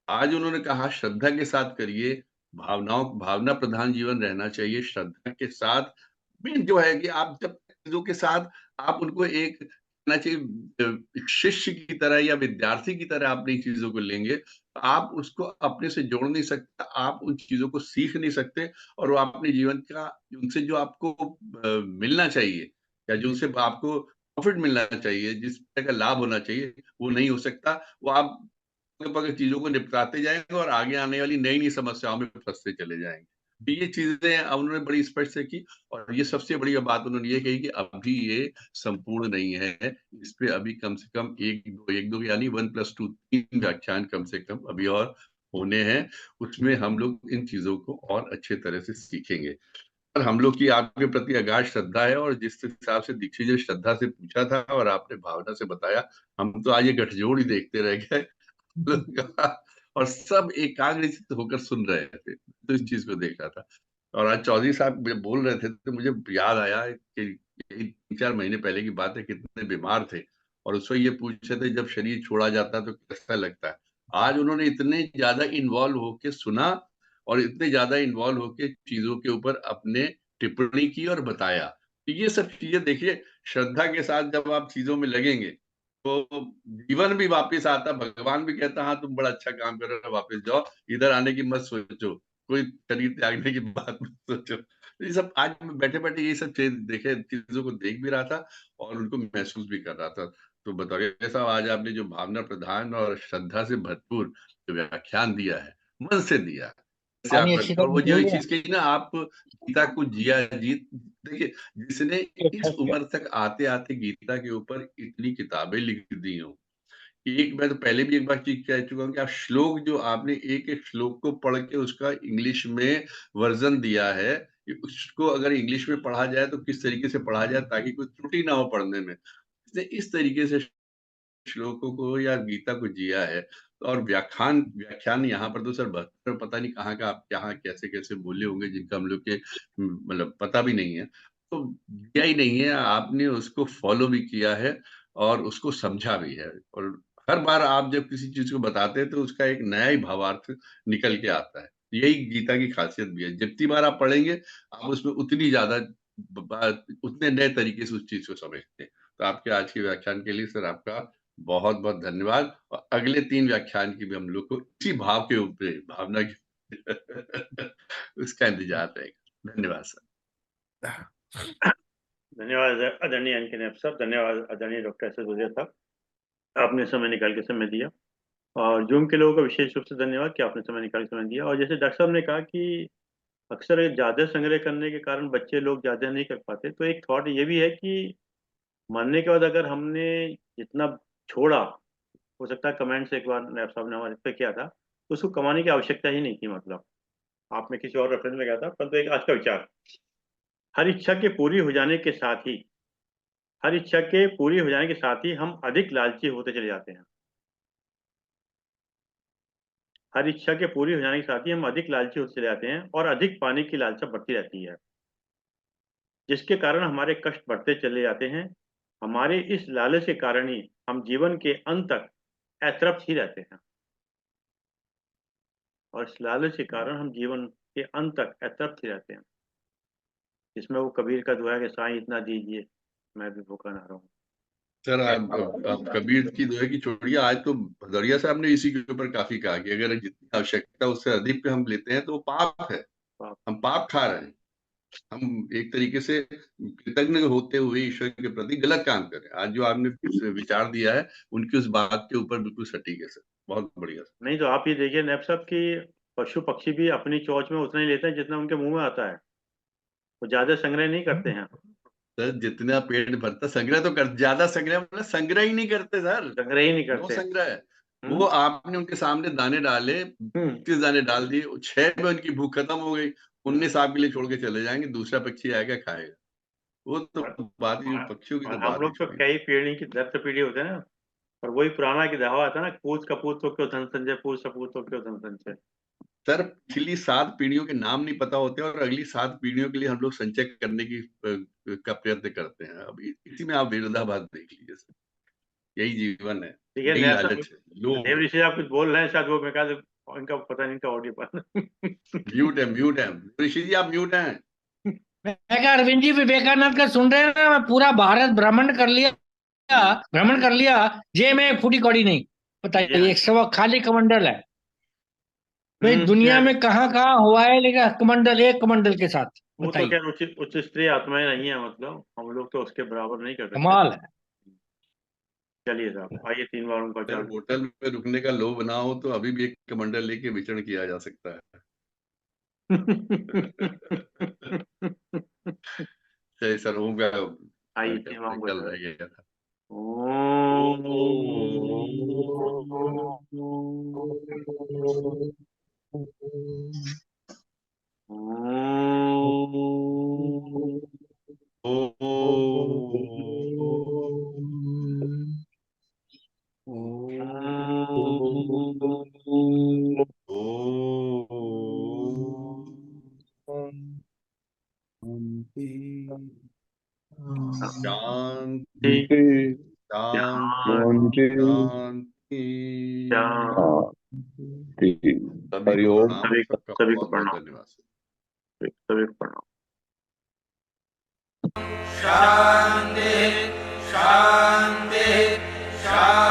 आज उन्होंने कहा श्रद्धा के साथ करिए, भावना प्रधान जीवन रहना चाहिए, श्रद्धा के साथ भी जो है कि आप जब चीजों के साथ आप उनको एक कहना चाहिए शिष्य की तरह या विद्यार्थी की तरह अपनी चीजों को लेंगे, तो आप उसको अपने से जोड़ नहीं सकते, आप उन चीजों को सीख नहीं सकते, और वो अपने जीवन का उनसे जो आपको मिलना चाहिए, या जो उनसे आपको प्रॉफिट मिलना चाहिए, जिस तरह का लाभ होना चाहिए, वो नहीं हो सकता। वो आप पग चीजों को निपटाते जाएंगे और आगे आने वाली नई नई समस्याओं में फंसते चले जाएंगे। तो ये चीजें अब उन्होंने बड़ी स्पष्ट से की। और ये सबसे बड़ी बात उन्होंने ये कही कि अभी ये संपूर्ण नहीं है, इस पे अभी कम से कम एक दो यानी 1+2 3 व्याख्यान कम से कम अभी और होने हैं। उसमें हम लोग इन चीजों को और अच्छे तरह से सीखेंगे। और हम लोग की आपके प्रति अगाध श्रद्धा है, और जिस हिसाब से दीक्षित जी श्रद्धा से पूछा था और आपने भावना से बताया, हम तो आज ये गठजोड़ ही देखते रह गए। और सब एकाग्रचित्त होकर सुन रहे थे, तो इस चीज को देख रहा था। और आज चौधरी साहब जब बोल रहे थे, तो मुझे याद आया कि यही 3-4 महीने पहले की बात है, कितने बीमार थे, और उस वक्त ये पूछे थे जब शरीर छोड़ा जाता तो कैसा लगता है। आज उन्होंने इतने ज्यादा इन्वॉल्व होके सुना, और इतने ज्यादा इन्वॉल्व होके चीजों के ऊपर अपने टिप्पणी की और बताया। तो ये सब चीजें देखिए, श्रद्धा के साथ जब आप चीजों में लगेंगे, तो जीवन भी वापस आता, भगवान भी कहता हाँ तुम बड़ा अच्छा काम कर रहे हो, वापस जाओ, इधर आने की मत सोचो, कोई शरीर त्यागने की बात मत सोचो। ये सब आज मैं बैठे बैठे ये सब चीज देखे, चीजों को देख भी रहा था और उनको महसूस भी कर रहा था। तो बताइए साहब, आज आपने जो भावना प्रधान और श्रद्धा से भरपूर जो व्याख्यान दिया है, मन से दिया है, से पानी आप, अच्छी और वो तरह जो बोल चीज कही ना, आप गीता को जिया जीत, देखिए जिसने इस रहे उम्र तक आते आते गीता के ऊपर इतनी किताबें लिख दी हो, एक मैं तो पहले भी एक बार चीज कह चुका हूँ कि आप श्लोक जो आपने एक एक श्लोक को पढ़ के उसका इंग्लिश में वर्जन दिया है, कि उसको अगर इंग्लिश में पढ़ा जाए तो किस तरीके से पढ़ा जाए ताकि कोई त्रुटि ना हो पढ़ने में, इसने इस तरीके से श्लोकों को या गीता को जिया है। और व्याख्यान यहाँ पर तो सर 72 पता नहीं कहाँ का आप यहाँ कैसे कैसे बोले होंगे, जिनका हम लोग के मतलब पता भी नहीं है, तो दिया ही नहीं है, आपने उसको फॉलो भी किया है और उसको समझा भी है। और हर बार आप जब किसी चीज को बताते हैं तो उसका एक नया ही भावार्थ निकल के आता है। यही गीता की खासियत भी है, जितनी बार आप पढ़ेंगे आप उसमें उतनी ज्यादा उतने नए तरीके से उस चीज को समझते हैं। तो आपके आज के व्याख्यान के लिए सर आपका बहुत बहुत धन्यवाद। और अगले 3 व्याख्यान की भी हम लोग को इसी भाव के ऊपर, भावना के उसका इंतजार रहेगा। धन्यवाद सर। धन्यवाद आदरणीय अंकित साहब, धन्यवाद आदरणीय डॉक्टर एस एस भदौरिया साहब, आपने समय निकाल के समय दिया। और जूम के लोगों का विशेष रूप से धन्यवाद कि आपने समय निकाल के समय दिया। और जैसे डॉक्टर साहब ने कहा कि अक्सर ज्यादा संग्रह करने के कारण बच्चे लोग ज्यादा नहीं कर पाते। तो एक थॉट ये भी है कि मरने के बाद अगर हमने जितना छोड़ा, हो सकता है कमेंट्स एक बार नैब साहब ने हमारे पे किया था, तो उसको कमाने की आवश्यकता ही नहीं थी। मतलब आप में किसी और रेफरेंस में गया था, परंतु एक आज का विचार, हर इच्छा के पूरी हो जाने के साथ ही, हर इच्छा के पूरी हो जाने के साथ ही हम अधिक लालची होते चले जाते हैं। हर इच्छा के पूरी हो जाने के साथ ही हम अधिक लालची होते चले जाते हैं और अधिक पाने की लालसा बढ़ती रहती है, जिसके कारण हमारे कष्ट बढ़ते चले जाते हैं। हमारे इस लालच के कारण ही हम जीवन के अंत तक अतृप्त ही रहते हैं, और इस लालच के कारण हम जीवन के अंत तक अतृप्त ही रहते हैं, जिसमें वो कबीर का दुआ है कि साईं इतना दीजिए मैं भी भूखा ना रहूं। सर आप कबीर की दोहे की छोड़िए, आज तो भदौरिया साहब ने इसी के ऊपर काफी कहा कि अगर जितनी आवश्यकता उससे अधिक पे हम लेते हैं तो वो पाप है, हम पाप खा रहे हैं, हम एक तरीके से कृतज्ञ होते हुए ईश्वर के प्रति गलत काम कर रहे हैं। आज जो आपने विचार दिया है उनकी उस बात के ऊपर बिल्कुल सटीक है सर, बहुत बढ़िया सर। नहीं तो आप ये देखिए नैब साहब की पशु पक्षी भी अपनी चोंच में उतना ही लेते हैं जितना उनके मुंह में आता है, वो ज्यादा संग्रह नहीं करते हैं। सर जितना पेट भरता, संग्रह तो कर, ज्यादा संग्रह मतलब संग्रह ही नहीं करते सर, संग्रह ही नहीं नो करते। संग्रह। वो आपने उनके सामने दाने डाले, 30 दाने डाल दिए, 6 में उनकी भूख खत्म हो गई, 19 आपके लिए छोड़ के चले जाएंगे, दूसरा पक्षी आएगा खाएगा। वो तो बात ही, पक्षियों की और तो हम बात ही लोग तो छोड़ी। कई पीढ़ी की दर पीढ़ी होते हैं ना, और वही पुराना की दवा आता है ना, पूछ कपूत तो क्यों धन संजय, पूछ सपूत तो क्यों धन संजय। सर पिछली 7 पीढ़ियों के नाम नहीं पता होते और अगली 7 पीढ़ियों के लिए हम लोग संचय करने की का प्रयत्न करते हैं। अब इसी में आप विरोधाभास देख लीजिए सर, यही जीवन है, ठीक है यही नया सब लालच है, लोभ देव है। ऋषि आप कुछ बोल रहे हैं, शायद वो मैं कहा इनका पता नहीं, इनका ऑडियो पर म्यूट है ऋषि जी, आप म्यूट हैं। मैं क्या अरविंद जी विवेकानंद का सुन रहे हैं ना, मैं पूरा भारत भ्रमण कर लिया, जे में एक फूटी कौड़ी नहीं। बताइए, एक सवा खाली कमंडल है। भाई दुनिया में कहाँ कहाँ हुआ है, लेकिन कमंडल, एक कमंडल के साथ वो तो बताइए, क्या उच्च उच्च स्त्री आत्माएं नहीं है, मतलब हम लोग तो उसके बराबर नहीं कर सकते। कमाल है। चलिए साहब आइए 3 बार उनका सर चाल। होटल में रुकने का लोभ ना हो तो अभी भी एक कमंडल लेके विचरण किया जा सकता है। सही सर, ओम का आइए 3 बार कल रह गया था। ओम शांति शांति शांति। सभी को प्रणाम, सबका सभी को बहुत बहुत प्रणाम, धन्यवाद। सभी को प्रणाम। शांति शांति शांति।